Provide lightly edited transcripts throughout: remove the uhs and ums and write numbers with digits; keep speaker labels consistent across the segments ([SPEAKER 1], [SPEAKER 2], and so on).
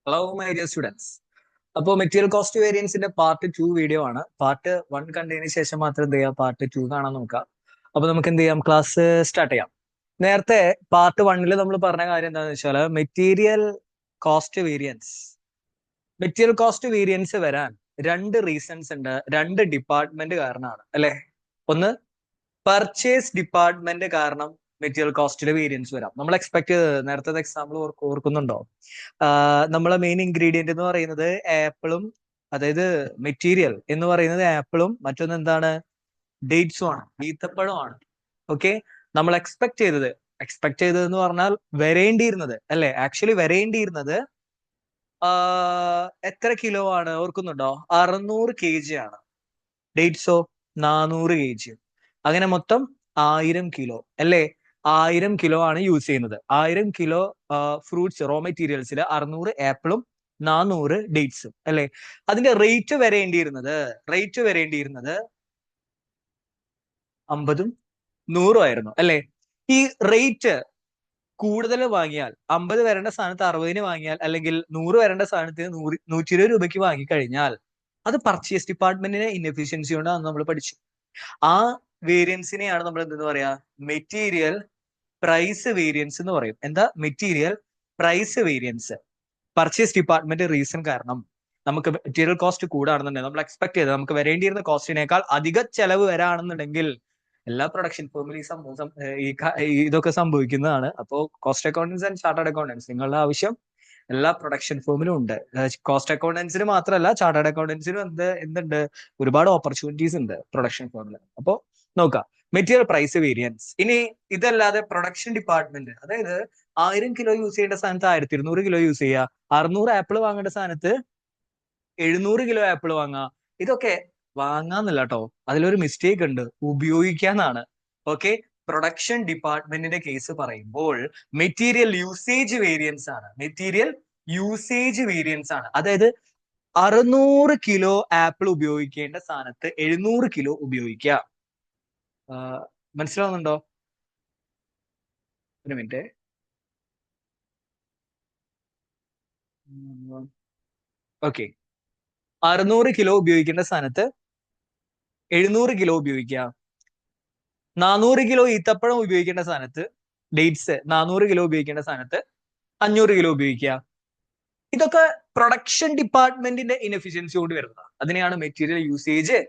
[SPEAKER 1] Hello my dear students. അപ്പോൾ material cost വേരിയൻസിന്റെ part 2 video ആണ്. Part 1 കണ്ടതിന് ശേഷം മാത്രം എന്ത് ചെയ്യാം, പാർട്ട് 2 കാണാൻ നോക്കാം. അപ്പൊ നമുക്ക് എന്ത് ചെയ്യാം, ക്ലാസ് സ്റ്റാർട്ട് ചെയ്യാം. നേരത്തെ പാർട്ട് 1 നമ്മൾ പറഞ്ഞ കാര്യം എന്താണെന്ന് വെച്ചാൽ മെറ്റീരിയൽ കോസ്റ്റ് വേരിയൻസ് വരാൻ രണ്ട് റീസൺസ് ഉണ്ട്, രണ്ട് ഡിപ്പാർട്ട്മെന്റ് കാരണമാണ് അല്ലെ. ഒന്ന്, പർച്ചേസ് ഡിപ്പാർട്ട്മെന്റ് കാരണം മെറ്റീരിയൽ കോസ്റ്റിൽ വേരിയൻസ് വരാം. നമ്മൾ എക്സ്പെക്ട് ചെയ്തത് നേരത്തെ എക്സാമ്പിൾ ഓർക്കുന്നുണ്ടോ? നമ്മളെ മെയിൻ ഇൻഗ്രീഡിയന്റ് എന്ന് പറയുന്നത് ആപ്പിളും, അതായത് മെറ്റീരിയൽ എന്ന് പറയുന്നത് ആപ്പിളും മറ്റൊന്ന് എന്താണ്, ഡേറ്റ്സും ആണ്, ഈത്തപ്പഴമാണ്. ഓക്കെ, നമ്മൾ എക്സ്പെക്ട് ചെയ്തത് എന്ന് പറഞ്ഞാൽ വരേണ്ടിയിരുന്നത് അല്ലെ, ആക്ച്വലി വരേണ്ടിയിരുന്നത് എത്ര കിലോ ആണ് ഓർക്കുന്നുണ്ടോ? 600 kg ആണ്. ഡേറ്റ്സോ 400 kg. അങ്ങനെ മൊത്തം 1000 കിലോ അല്ലേ. 1000 കിലോ ആണ് യൂസ് ചെയ്യുന്നത്. 1000 കിലോ ഫ്രൂട്ട്സ് റോ മെറ്റീരിയൽസിൽ 600 ആപ്പിളും 400 ഡേറ്റ്സും അല്ലെ. അതിന്റെ റേറ്റ് വരേണ്ടിയിരുന്നത് 50ഉം 100ഉം ആയിരുന്നു അല്ലെ. ഈ റേറ്റ് കൂടുതൽ വാങ്ങിയാൽ, 50 വരേണ്ട സ്ഥാനത്ത് 60ന് വാങ്ങിയാൽ, അല്ലെങ്കിൽ 100 വരേണ്ട സ്ഥാനത്ത് 120 രൂപയ്ക്ക് വാങ്ങിക്കഴിഞ്ഞാൽ അത് പർച്ചേസ് ഡിപ്പാർട്ട്മെന്റിന്റെ ഇൻഎഫിഷ്യൻസി കൊണ്ടാണ് നമ്മൾ പഠിച്ചു. ആ വേരിയൻസിനെയാണ് നമ്മൾ എന്തെന്ന് പറയാ, മെറ്റീരിയൽ പ്രൈസ് വേരിയൻസ് എന്ന് പറയും. എന്താ material price variance? Purchase department reason കാരണം നമുക്ക് മെറ്റീരിയൽ കോസ്റ്റ് കൂടാണെന്നുണ്ടെങ്കിൽ, നമ്മൾ എക്സ്പെക്ട് ചെയ്തത് നമുക്ക് വരേണ്ടിയിരുന്ന കോസ്റ്റിനേക്കാൾ അധിക ചെലവ് വരാണെന്നുണ്ടെങ്കിൽ എല്ലാ പ്രൊഡക്ഷൻ ഫേമിലും ഇതൊക്കെ സംഭവിക്കുന്നതാണ്. അപ്പോൾ cost accountants and chartered accountants നിങ്ങളുടെ ആവശ്യം എല്ലാ പ്രൊഡക്ഷൻ ഫേമിലും ഉണ്ട്. കോസ്റ്റ് അക്കൗണ്ടൻസിന് മാത്രമല്ല, ചാർട്ടേഡ് അക്കൗണ്ടൻസിനും എന്തുണ്ട്, ഒരുപാട് ഓപ്പർച്യൂണിറ്റീസ് ഉണ്ട് പ്രൊഡക്ഷൻ ഫേമിൽ. അപ്പോൾ നോക്കാം മെറ്റീരിയൽ പ്രൈസ് വേരിയൻസ്. ഇനി ഇതല്ലാതെ പ്രൊഡക്ഷൻ ഡിപ്പാർട്ട്മെന്റ്, അതായത് 1000 കിലോ യൂസ് ചെയ്യേണ്ട സ്ഥാനത്ത് 1200 കിലോ യൂസ് ചെയ്യുക, 600 ആപ്പിൾ വാങ്ങേണ്ട സ്ഥാനത്ത് 700 കിലോ ആപ്പിൾ വാങ്ങാം. ഇതൊക്കെ വാങ്ങാന്നല്ല കേട്ടോ, അതിലൊരു മിസ്റ്റേക്ക് ഉണ്ട്, ഉപയോഗിക്കാന്നാണ്. ഓക്കെ, പ്രൊഡക്ഷൻ ഡിപ്പാർട്ട്മെന്റിന്റെ കേസ് പറയുമ്പോൾ മെറ്റീരിയൽ യൂസേജ് വേരിയൻസ് ആണ്. അതായത് 600 കിലോ ആപ്പിൾ ഉപയോഗിക്കേണ്ട സ്ഥാനത്ത് 700 കിലോ ഉപയോഗിക്കുക. മനസ്സിലാവുന്നുണ്ടോ? ഒരു മിനിറ്റ്. ഓക്കെ, 600 കിലോ ഉപയോഗിക്കേണ്ട സ്ഥാനത്ത് 700 കിലോ ഉപയോഗിക്കുക. 400 കിലോ ഈത്തപ്പഴം ഉപയോഗിക്കേണ്ട സ്ഥാനത്ത്, ഡേറ്റ്സ് 400 കിലോ ഉപയോഗിക്കേണ്ട സ്ഥാനത്ത് 500 കിലോ ഉപയോഗിക്കുക. ഇതൊക്കെ പ്രൊഡക്ഷൻ ഡിപ്പാർട്ട്മെന്റിന്റെ ഇൻഎഫിഷ്യൻസി കൊണ്ട് വരുന്നതാണ്. അതിനെയാണ് മെറ്റീരിയൽ യൂസേജ്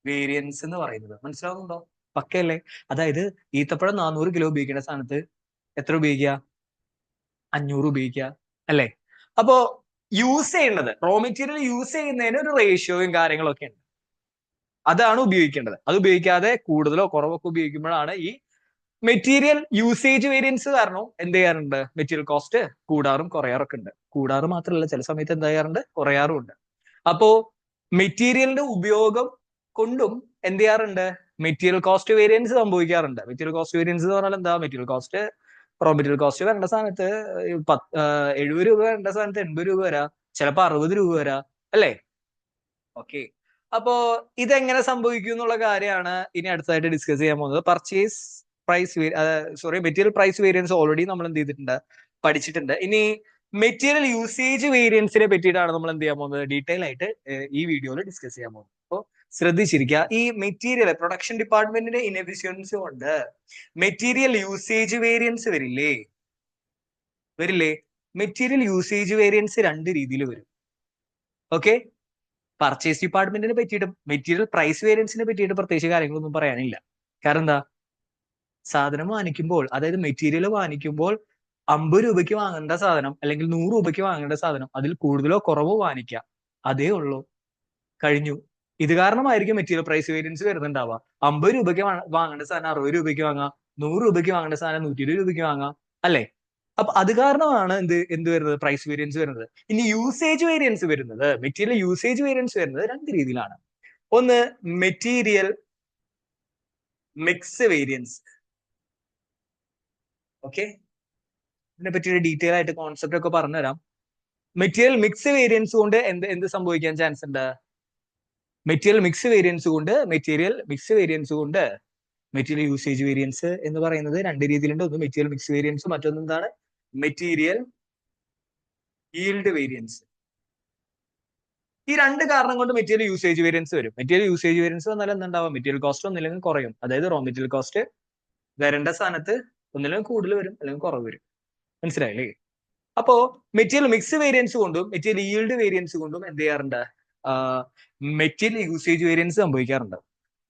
[SPEAKER 1] വേരിയൻസ് എന്ന് പറയുന്നത്. മനസ്സിലാവുന്നുണ്ടോ? പക്കയല്ലേ? അതായത് ഈത്തപ്പഴം 400 കിലോ ഉപയോഗിക്കേണ്ട സ്ഥാനത്ത് എത്ര ഉപയോഗിക്കുക? 500 ഉപയോഗിക്കുക അല്ലെ. അപ്പോ യൂസ് ചെയ്യേണ്ടത്, റോ മെറ്റീരിയൽ യൂസ് ചെയ്യുന്നതിന് ഒരു റേഷ്യോയും കാര്യങ്ങളൊക്കെ ഉണ്ട്. അതാണ് ഉപയോഗിക്കേണ്ടത്. അത് ഉപയോഗിക്കാതെ കൂടുതലോ കുറവൊക്കെ ഉപയോഗിക്കുമ്പോഴാണ് ഈ മെറ്റീരിയൽ യൂസേജ് വേരിയൻസ് കാരണം എന്ത് ചെയ്യാറുണ്ട്, മെറ്റീരിയൽ കോസ്റ്റ് കൂടാറും കുറയാറൊക്കെ ഉണ്ട്. കൂടാറ് മാത്രമല്ല, ചില സമയത്ത് എന്ത് ചെയ്യാറുണ്ട്, കുറയാറും ഉണ്ട്. അപ്പോ മെറ്റീരിയലിന്റെ ഉപയോഗം കൊണ്ടും എന്ത് ചെയ്യാറുണ്ട്, മെറ്റീരിയൽ കോസ്റ്റ് വേരിയൻസ് സംഭവിക്കാറുണ്ട്. മെറ്റീരിയൽ കോസ്റ്റ് വേരിയൻസ് എന്ന് പറഞ്ഞാൽ എന്താ, റോ മെറ്റീരിയൽ കോസ്റ്റ് വരേണ്ട സ്ഥാനത്ത് 70 രൂപ വരേണ്ട സ്ഥാനത്ത് 80 രൂപ വരാം, ചിലപ്പോൾ 60 രൂപ വരാം അല്ലേ. ഓക്കെ, അപ്പോ ഇതെങ്ങനെ സംഭവിക്കും എന്നുള്ള കാര്യമാണ് ഇനി അടുത്തതായിട്ട് ഡിസ്കസ് ചെയ്യാൻ പോകുന്നത്. മെറ്റീരിയൽ പ്രൈസ് വേരിയൻസ് ഓൾറെഡി നമ്മൾ എന്ത് ചെയ്തിട്ടുണ്ട്, പഠിച്ചിട്ടുണ്ട്. ഇനി മെറ്റീരിയൽ യൂസേജ് വേരിയൻസിനെ പറ്റിയിട്ടാണ് നമ്മൾ എന്ത് ചെയ്യാൻ പോകുന്നത്, ഡീറ്റെയിൽ ആയിട്ട് ഈ വീഡിയോയിൽ ഡിസ്കസ് ചെയ്യാൻ പോകുന്നത്. അപ്പോൾ ശ്രദ്ധിച്ചിരിക്കുക. ഈ മെറ്റീരിയൽ പ്രൊഡക്ഷൻ ഡിപ്പാർട്ട്മെന്റിന്റെ ഇൻഎഫിഷ്യൻസി കൊണ്ട് മെറ്റീരിയൽ യൂസേജ് വേരിയൻസ് വരില്ലേ. മെറ്റീരിയൽ യൂസേജ് വേരിയൻസ് രണ്ട് രീതിയിൽ വരും. ഓക്കെ, പർച്ചേസ് ഡിപ്പാർട്ട്മെന്റിനെ പറ്റിയിട്ടും മെറ്റീരിയൽ പ്രൈസ് വേരിയൻസിനെ പറ്റിയിട്ട് പ്രത്യേകിച്ച് കാര്യങ്ങളൊന്നും പറയാനില്ല. കാരണം എന്താ, സാധനം വാങ്ങിക്കുമ്പോൾ, അതായത് മെറ്റീരിയൽ വാങ്ങിക്കുമ്പോൾ 50 രൂപയ്ക്ക് വാങ്ങേണ്ട സാധനം അല്ലെങ്കിൽ 100 രൂപയ്ക്ക് വാങ്ങേണ്ട സാധനം അതിൽ കൂടുതലോ കുറവോ വാങ്ങിക്കാം, അതേ ഉള്ളൂ, കഴിഞ്ഞു. ഇത് കാരണമായിരിക്കും മെറ്റീരിയൽ പ്രൈസ് വേരിയൻസ് വരുന്നുണ്ടാവുക. 50 രൂപയ്ക്ക് വാങ്ങേണ്ട സാധനം 60 രൂപയ്ക്ക് വാങ്ങാം, 100 രൂപയ്ക്ക് വാങ്ങേണ്ട സാധനം 120 രൂപയ്ക്ക് വാങ്ങാം അല്ലെ. അപ്പൊ അത് കാരണമാണ് എന്ത് വരുന്നത്, പ്രൈസ് വേരിയൻസ് വരുന്നത്. ഇനി മെറ്റീരിയൽ യൂസേജ് വേരിയൻസ് വരുന്നത് രണ്ട് രീതിയിലാണ്. ഒന്ന്, മെറ്റീരിയൽ മിക്സ് വേരിയൻസ്. ഓക്കെ, ഇതിനെ പറ്റി ഒരു ഡീറ്റെയിൽ ആയിട്ട് കോൺസെപ്റ്റ് ഒക്കെ പറഞ്ഞുതരാം. മെറ്റീരിയൽ മിക്സ് വേരിയൻസ് കൊണ്ട് എന്ത് സംഭവിക്കാൻ ചാൻസ് ഉണ്ട്, മെറ്റീരിയൽ യൂസേജ് വേരിയൻസ് എന്ന് പറയുന്നത് രണ്ട് രീതിയിലുണ്ട്. ഒന്ന് മെറ്റീരിയൽ മിക്സ് വേരിയൻസ്, മറ്റൊന്ന് എന്താണ്, മെറ്റീരിയൽ ഈൽഡ് വേരിയൻസ്. ഈ രണ്ട് കാരണം കൊണ്ട് മെറ്റീരിയൽ യൂസേജ് വേരിയൻസ് വരും. മെറ്റീരിയൽ യൂസേജ് വേരിയൻസ് വന്നാൽ എന്തുണ്ടാവും? മെറ്റീരിയൽ കോസ്റ്റ് ഒന്നില്ലെങ്കിൽ കുറയും. അതായത് റോ മെറ്റീരിയൽ കോസ്റ്റ് വരേണ്ട സ്ഥാനത്ത് ഒന്നില്ലെങ്കിൽ കൂടുതൽ വരും അല്ലെങ്കിൽ കുറവ് വരും. മനസ്സിലായില്ലേ? അപ്പോ മെറ്റീരിയൽ മിക്സ് വേരിയൻസ് കൊണ്ടും മെറ്റീരിയൽ ഈൽഡ് വേരിയൻസ് കൊണ്ടും എന്ത് ചെയ്യാറുണ്ട്? മെറ്റീരിയൽ യൂസേജ് വേരിയൻസ് സംഭവിക്കാറുണ്ട്.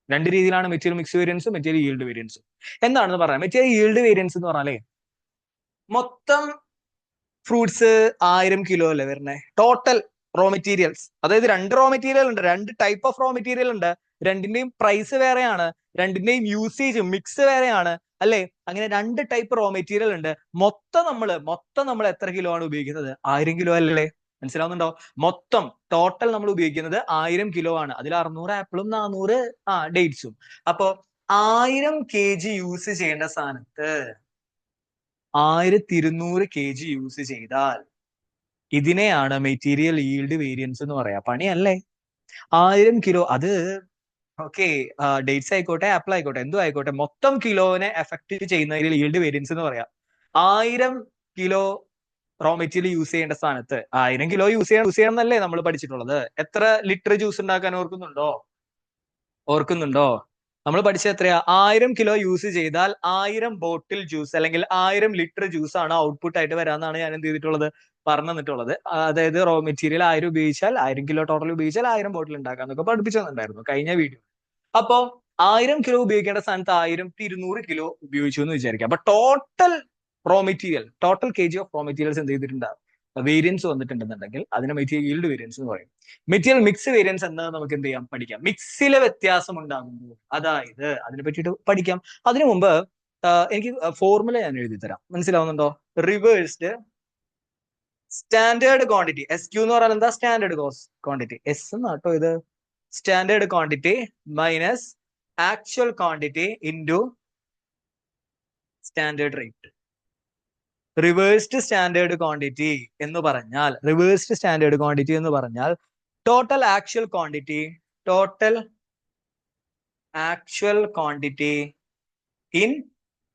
[SPEAKER 1] രണ്ട് രീതിയിലാണ് മെറ്റീരിയൽ മിക്സ് വേരിയൻസും മെറ്റീരിയൽ ഈൽഡ് വേരിയൻസും. എന്താണെന്ന് പറയാം. മെറ്റീരിയൽ ഈൽഡ് വേരിയൻസ് എന്ന് പറഞ്ഞാലേ മൊത്തം ഫ്രൂട്ട്സ് 1000 കിലോ അല്ലേ വരുന്നേ? ടോട്ടൽ റോ മെറ്റീരിയൽസ്, അതായത് രണ്ട് റോ മെറ്റീരിയൽ ഉണ്ട്, രണ്ട് ടൈപ്പ് ഓഫ് റോ മെറ്റീരിയൽ ഉണ്ട്, രണ്ടിന്റെയും പ്രൈസ് വേറെയാണ്, രണ്ടിന്റെയും യൂസേജ് മിക്സ് വേറെയാണ് അല്ലേ? അങ്ങനെ രണ്ട് ടൈപ്പ് റോ മെറ്റീരിയൽ ഉണ്ട്. മൊത്തം നമ്മൾ എത്ര കിലോ ആണ് ഉപയോഗിക്കുന്നത്? 1000 കിലോ അല്ലേ? മനസ്സിലാവുന്നുണ്ടോ? മൊത്തം ടോട്ടൽ നമ്മൾ ഉപയോഗിക്കുന്നത് 1000 കിലോ ആണ്. അതിൽ 600 ആപ്പിളും 400 ഡേറ്റ്സും. അപ്പോ 1000 kg യൂസ് ചെയ്യേണ്ട സ്ഥാനത്ത് 1200 kg യൂസ് ചെയ്താൽ ഇതിനെയാണ് മെറ്റീരിയൽ ഈൽഡ് വേരിയൻസ് എന്ന് പറയാ. പണിയല്ലേ? 1000 കിലോ, അത് ഓക്കെ, ഡേറ്റ്സ് ആയിക്കോട്ടെ ആപ്പിൾ ആയിക്കോട്ടെ എന്തും ആയിക്കോട്ടെ, മൊത്തം കിലോനെ എഫക്ട് ചെയ്യുന്നതിൽ ഈൽഡ് വേരിയൻസ് എന്ന് പറയാം. 1000 കിലോ റോ മെറ്റീരിയൽ യൂസ് ചെയ്യേണ്ട സ്ഥാനത്ത് 1000 കിലോ യൂസ് ചെയ്യണം എന്നല്ലേ നമ്മൾ പഠിച്ചിട്ടുള്ളത്? എത്ര ലിറ്റർ ജ്യൂസ് ഉണ്ടാക്കാൻ ഓർക്കുന്നുണ്ടോ? നമ്മൾ പഠിച്ചത് എത്രയാ? 1000 കിലോ യൂസ് ചെയ്താൽ 1000 ബോട്ടിൽ ജ്യൂസ് അല്ലെങ്കിൽ 1000 ലിറ്റർ ജ്യൂസ് ആണ് ഔട്ട്പുട്ട് ആയിട്ട് വരാന്നാണ് ഞാൻ എന്ത് ചെയ്തിട്ടുള്ളത്? പറഞ്ഞു തന്നിട്ടുള്ളത്. അതായത് റോ മെറ്റീരിയൽ 1000 ഉപയോഗിച്ചാൽ 1000 കിലോ ടോട്ടൽ ഉപയോഗിച്ചാൽ 1000 ബോട്ടിൽ ഉണ്ടാക്കാം എന്നൊക്കെ പഠിപ്പിച്ചു തന്നിട്ടുണ്ടായിരുന്നു കഴിഞ്ഞ വീഡിയോ. അപ്പോ 1000 കിലോ ഉപയോഗിക്കേണ്ട സ്ഥാനത്ത് 1200 കിലോ ഉപയോഗിച്ചു എന്ന് വിചാരിക്കാം. അപ്പൊ total kg of raw materials എന്ത് ചെയ്തിട്ടുണ്ടാവും? വേരിയൻസ് വന്നിട്ടുണ്ടെന്നുണ്ടെങ്കിൽ അതിനെ മെറ്റീരിയൽ ഈൽഡ് വേരിയൻസ് എന്ന് പറയും. മെറ്റീരിയൽ മിക്സ് വേരിയൻസ് എന്താണെന്ന് നമുക്ക് എന്ത് ചെയ്യാം? പഠിക്കാം. മിക്സിലെ വ്യത്യാസം ഉണ്ടാകുമ്പോൾ, അതായത് അതിനെ പറ്റിയിട്ട് പഠിക്കാം. അതിനു മുമ്പ് എനിക്ക് ഫോർമുല ഞാൻ എഴുതി തരാം. മനസ്സിലാവുന്നുണ്ടോ? റിവേഴ്സ്ഡ് സ്റ്റാൻഡേർഡ് ക്വാണ്ടിറ്റി, SQ എന്ന് പറഞ്ഞാൽ എന്താ? Standard quantity. S എന്നാട്ടോ ഇത്. Standard quantity minus actual quantity into standard rate. Reversed standard quantity എന്ന് പറഞ്ഞാൽ total actual quantity in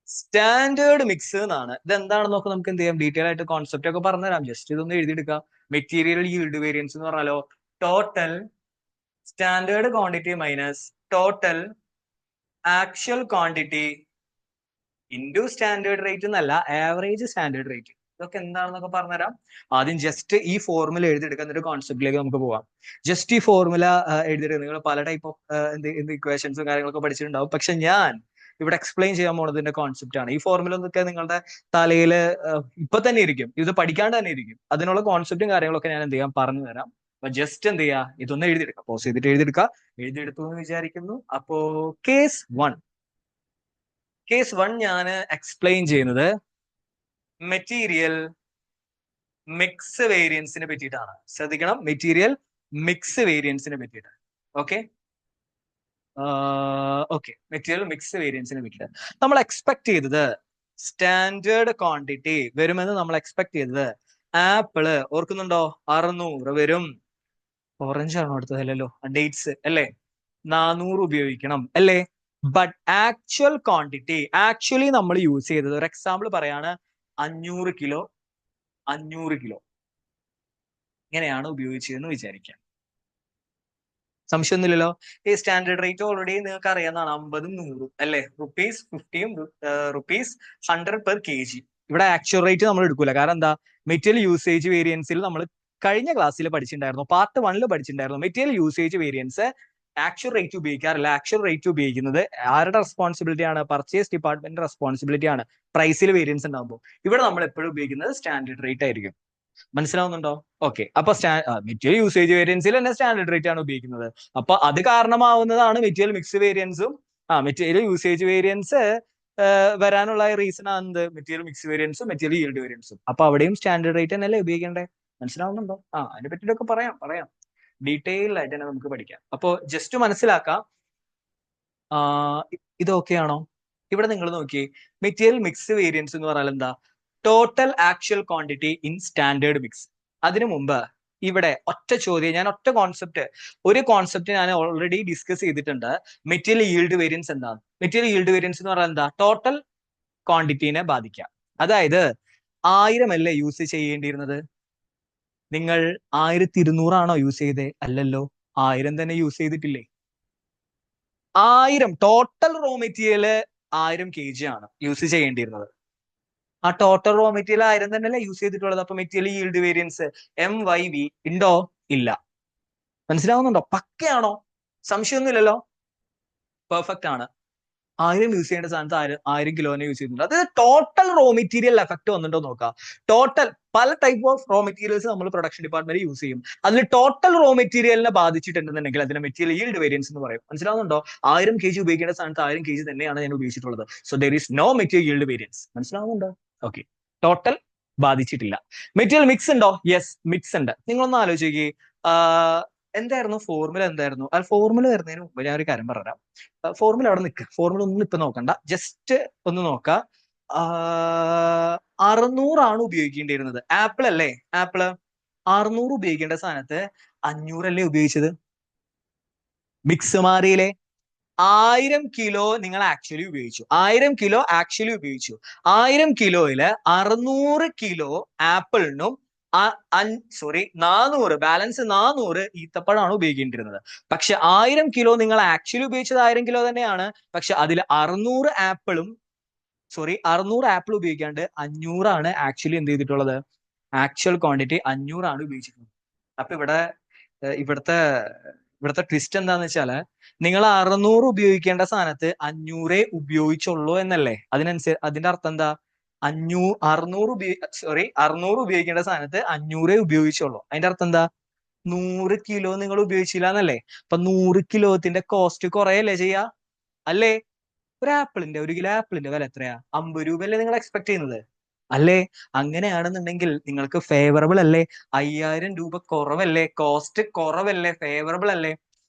[SPEAKER 1] standard mix എന്നാണ്. ഇതെന്താണെന്ന് നോക്കാം. നമുക്ക് എന്ത് ചെയ്യാം? ഡീറ്റെയിൽ ആയിട്ട് കോൺസെപ്റ്റ് ഒക്കെ പറഞ്ഞുതരാം. ജസ്റ്റ് ഇതൊന്ന് എഴുതിയെടുക്കാം. മെറ്റീരിയൽ ഈൽഡ് വേരിയൻസ് എന്ന് പറഞ്ഞാലോ total standard quantity minus total actual quantity into standard rate എന്നല്ല, ആവറേജ് സ്റ്റാൻഡേർഡ് റേറ്റ്. ഇതൊക്കെ എന്താണെന്നൊക്കെ പറഞ്ഞുതരാം. ആദ്യം ജസ്റ്റ് ഈ ഫോർമുല എഴുതിയെടുക്കാൻ ഒരു കോൺസെപ്റ്റിലേക്ക് നമുക്ക് പോവാം. ജസ്റ്റ് ഈ ഫോർമുല എഴുതിയെടുക്കുക. നിങ്ങൾ പല ടൈപ്പ് ഓഫ് ഇക്വേഷൻസും കാര്യങ്ങളൊക്കെ പഠിച്ചിട്ടുണ്ടാവും. പക്ഷെ ഞാൻ ഇവിടെ എക്സ്പ്ലെയിൻ ചെയ്യാൻ പോണതിന്റെ കോൺസെപ്റ്റ് ആണ്. ഈ ഫോർമുല എന്നൊക്കെ നിങ്ങളുടെ തലയിൽ ഇപ്പൊ തന്നെ ഇരിക്കും, ഇത് പഠിക്കാണ്ട് തന്നെ ഇരിക്കും. അതിനുള്ള കോൺസെപ്റ്റും കാര്യങ്ങളൊക്കെ ഞാൻ എന്ത് ചെയ്യാം? പറഞ്ഞു തരാം. അപ്പൊ ജസ്റ്റ് എന്ത് ചെയ്യാ? ഇതൊന്ന് എഴുതിയെടുക്കാം. പോസ് ചെയ്തിട്ട് എഴുതിയെടുത്തു എന്ന് വിചാരിക്കുന്നു. അപ്പോ കേസ് 1 ഞാൻ എക്സ്പ്ലെയിൻ ചെയ്യുന്നത് മെറ്റീരിയൽ മിക്സ് വേരിയൻസിനെ പറ്റിയിട്ടാണ്. ശ്രദ്ധിക്കണം, മെറ്റീരിയൽ മിക്സ് വേരിയൻസിനെ പറ്റിയിട്ട്. ഓക്കെ, മെറ്റീരിയൽ മിക്സ് വേരിയൻസിനെ പറ്റിയിട്ട് നമ്മൾ എക്സ്പെക്ട് ചെയ്തത് സ്റ്റാൻഡേർഡ് ക്വാണ്ടിറ്റി വരുമെന്ന് നമ്മൾ എക്സ്പെക്ട് ചെയ്തത്. ആപ്പിള് ഓർക്കുന്നുണ്ടോ? 600 വരും. ഓറഞ്ച് ആണോ അടുത്തതല്ലോ? ഡേറ്റ്സ് അല്ലേ? 400 ഉപയോഗിക്കണം അല്ലേ? ബട്ട് ആക്ച്വൽ ക്വാണ്ടിറ്റി, ആക്ച്വലി നമ്മൾ യൂസ് ചെയ്തത്, ഒരു എക്സാമ്പിൾ പറയാണ്, 500 കിലോ ഇങ്ങനെയാണ് ഉപയോഗിച്ചതെന്ന് വിചാരിക്കാം. സംശയമൊന്നുമില്ലല്ലോ? ഈ സ്റ്റാൻഡേർഡ് റേറ്റ് ഓൾറെഡി നിങ്ങൾക്ക് അറിയാവുന്നതാണ്. 50 100 അല്ലെ? Rupees 50 rupees 100 per kg. ഇവിടെ ആക്ച്വൽ റേറ്റ് നമ്മൾ എടുക്കൂല. കാരണം എന്താ? മെറ്റീരിയൽ യൂസേജ് വേരിയൻസിൽ നമ്മൾ കഴിഞ്ഞ ക്ലാസ്സിൽ പഠിച്ചിട്ടുണ്ടായിരുന്നു, പാർട്ട് 1 പഠിച്ചിട്ടുണ്ടായിരുന്നു. Material usage variance actual rate ഉപയോഗിക്കാറില്ല. ആക്ച്വൽ റേറ്റ് ഉപയോഗിക്കുന്നത് ആരുടെ റെസ്പോൺസിബിലിറ്റി ആണ്? പർച്ചേസ് ഡിപ്പാർട്ട്മെന്റ് റെസ്പോൺസിബിലിറ്റി ആണ്. പ്രൈസിൽ വേരിയൻസ് ഉണ്ടാകുമ്പോൾ ഇവിടെ നമ്മൾ എപ്പോഴും ഉപയോഗിക്കുന്നത് സ്റ്റാൻഡേർഡ് റേറ്റ് ആയിരിക്കും. മനസ്സിലാവുന്നുണ്ടോ? ഓക്കെ, അപ്പൊ മെറ്റീരിയൽ യൂസേജ് വേരിയൻസിൽ തന്നെ സ്റ്റാൻഡേർഡ് റേറ്റ് ആണ് ഉപയോഗിക്കുന്നത്. അപ്പൊ അത് കാരണമാവുന്നതാണ് മെറ്റീരിയൽ മിക്സ് വേരിയൻസും മെറ്റീരിയൽ യൂസേജ് വേരിയൻസ് വരാനുള്ള റീസൺ ആണ് മെറ്റീരിയൽ മിക്സ് വേരിയൻസും മെറ്റീരിയൽ ഈൽഡ് വേരിയൻസും. അപ്പൊ അവിടെയും സ്റ്റാൻഡേർഡ് റേറ്റ് തന്നെയല്ലേ ഉപയോഗിക്കേണ്ടത്? മനസ്സിലാവുന്നുണ്ടോ? അതിനെ പറ്റിയിട്ടൊക്കെ പറയാം. ഡീറ്റെയിൽ ആയിട്ട് തന്നെ നമുക്ക് പഠിക്കാം. അപ്പോ ജസ്റ്റ് മനസ്സിലാക്കാം. ഇതൊക്കെയാണോ? ഇവിടെ നിങ്ങൾ നോക്കിയേ, മെറ്റീരിയൽ മിക്സ് വേരിയൻസ് എന്ന് പറഞ്ഞാൽ എന്താ? Total actual quantity in standard mix. അതിനു മുമ്പ് ഇവിടെ ഒറ്റ കോൺസെപ്റ്റ്, ഒരു കോൺസെപ്റ്റ് ഞാൻ ഓൾറെഡി ഡിസ്കസ് ചെയ്തിട്ടുണ്ട്. മെറ്റീരിയൽ ഈൽഡ് വേരിയൻസ് എന്താണ്? മെറ്റീരിയൽ ഈൽഡ് വേരിയൻസ് എന്ന് പറഞ്ഞാൽ എന്താ? ടോട്ടൽ ക്വാണ്ടിറ്റീനെ ബാധിക്കാം. അതായത് 1000 അല്ലേ യൂസ് ചെയ്യേണ്ടിയിരുന്നത്? നിങ്ങൾ 1200 യൂസ് ചെയ്തേ? അല്ലല്ലോ, 1000 തന്നെ യൂസ് ചെയ്തിട്ടില്ലേ? 1000 ടോട്ടൽ റോ മെറ്റീരിയൽ 1000 kg ആണ് യൂസ് ചെയ്യേണ്ടിയിരുന്നത്. ആ ടോട്ടൽ റോ മെറ്റീരിയൽ 1000 തന്നെയല്ലേ യൂസ് ചെയ്തിട്ടുള്ളത്. അപ്പൊ മെറ്റീരിയൽ yield വേരിയൻസ് MYV ഉണ്ടോ? ഇല്ല. മനസ്സിലാവുന്നുണ്ടോ? പക്കയാണോ? സംശയമൊന്നുമില്ലല്ലോ. പെർഫെക്റ്റ് ആണ്. 1000 യൂസ് ചെയ്യേണ്ട സ്ഥാനത്ത് 1000 കിലോനെ യൂസ് ചെയ്യുന്നുണ്ട്. അതായത് ടോട്ടൽ റോ മെറ്റീരിയൽ എഫക്ട് വന്നിട്ടോ നോക്കാം. ടോട്ടൽ പല ടൈപ്പ് ഓഫ് റോ മെറ്റീരിയൽസ് നമ്മൾ പ്രൊഡക്ഷൻ ഡിപ്പാർട്ട്മെന്റ് യൂസ് ചെയ്യും. അതിൽ ടോട്ടൽ റോ മെറ്റീരിയലിനെ ബാധിച്ചിട്ടുണ്ടെന്നുണ്ടെങ്കിൽ അതിനെ മെറ്റീരിയൽ yield വേരിയൻസ് എന്ന് പറയും. മനസ്സിലാവുന്നുണ്ടോ? 1000 kg ഉപയോഗിക്കേണ്ട സ്ഥാനത്ത് 1000 kg തന്നെയാണ് ഞാൻ ഉപയോഗിച്ചിട്ടുള്ളത്. So there is no material yield variance. മനസ്സിലാവുന്നുണ്ടോ? ഓക്കെ, ടോട്ടൽ ബാധിച്ചിട്ടില്ല. മെറ്റീരിയൽ മിക്സ് ഉണ്ടോ? യെസ്, മിക്സ് ഉണ്ട്. നിങ്ങളൊന്ന് ആലോചിക്കേ, എന്തായിരുന്നു ഫോർമുല? എന്തായിരുന്നു ആ ഫോർമുല വരുന്നതിന് മുമ്പ് ഞാൻ ഒരു കാര്യം പറഞ്ഞുതരാം. ഫോർമുല അവിടെ നിൽക്കുക, ഫോർമുല ഒന്നും ഇപ്പൊ നോക്കണ്ട, ജസ്റ്റ് ഒന്ന് നോക്കാം. 600 ഉപയോഗിക്കേണ്ടിയിരുന്നത്. ആപ്പിൾ അല്ലേ? ആപ്പിള് 600 ഉപയോഗിക്കേണ്ട സ്ഥാനത്ത് 500 അല്ലേ ഉപയോഗിച്ചത്? മിക്സ് മാറിയില്ലേ? 1000 കിലോ നിങ്ങൾ ആക്ച്വലി ഉപയോഗിച്ചു. 1000 കിലോ ആക്ച്വലി ഉപയോഗിച്ചു. 1000 കിലോയില് 600 കിലോ ആപ്പിളിനും 400 ബാലൻസ് 400 ഈത്തപ്പഴമാണ് ഉപയോഗിക്കേണ്ടിരുന്നത്. പക്ഷെ 1000 കിലോ നിങ്ങൾ ആക്ച്വലി ഉപയോഗിച്ചത് 1000 കിലോ തന്നെയാണ്. പക്ഷെ അതിൽ 600 ആപ്പിൾ ഉപയോഗിക്കാണ്ട് 500 ആണ് ആക്ച്വലി എന്ത് ചെയ്തിട്ടുള്ളത്? ആക്ച്വൽ ക്വാണ്ടിറ്റി 500 ആണ് ഉപയോഗിച്ചിട്ടുള്ളത്. അപ്പൊ ഇവിടുത്തെ ട്വിസ്റ്റ് എന്താന്ന് വെച്ചാല്, നിങ്ങൾ 600 ഉപയോഗിക്കേണ്ട സ്ഥാനത്ത് 500 ഉപയോഗിച്ചുള്ളൂ എന്നല്ലേ? അതിന്റെ അർത്ഥം എന്താ? 600 ഉപയോഗിക്കേണ്ട സ്ഥാനത്ത് 500 ഉപയോഗിച്ചുള്ളൂ. അതിന്റെ അർത്ഥം എന്താ? 100 കിലോ നിങ്ങൾ ഉപയോഗിച്ചില്ല എന്നല്ലേ? അപ്പൊ 100 കിലോത്തിന്റെ കോസ്റ്റ് കുറയല്ലേ ചെയ്യാ? അല്ലേ? ഒരു കിലോ ആപ്പിളിന്റെ വില എത്രയാ? 50 രൂപയല്ലേ നിങ്ങൾ എക്സ്പെക്ട് ചെയ്യുന്നത്? അല്ലേ? അങ്ങനെയാണെന്നുണ്ടെങ്കിൽ നിങ്ങൾക്ക് ഫേവറബിൾ അല്ലേ? 5000 രൂപ കുറവല്ലേ? കോസ്റ്റ് കുറവല്ലേ? ഫേവറബിൾ അല്ലേ?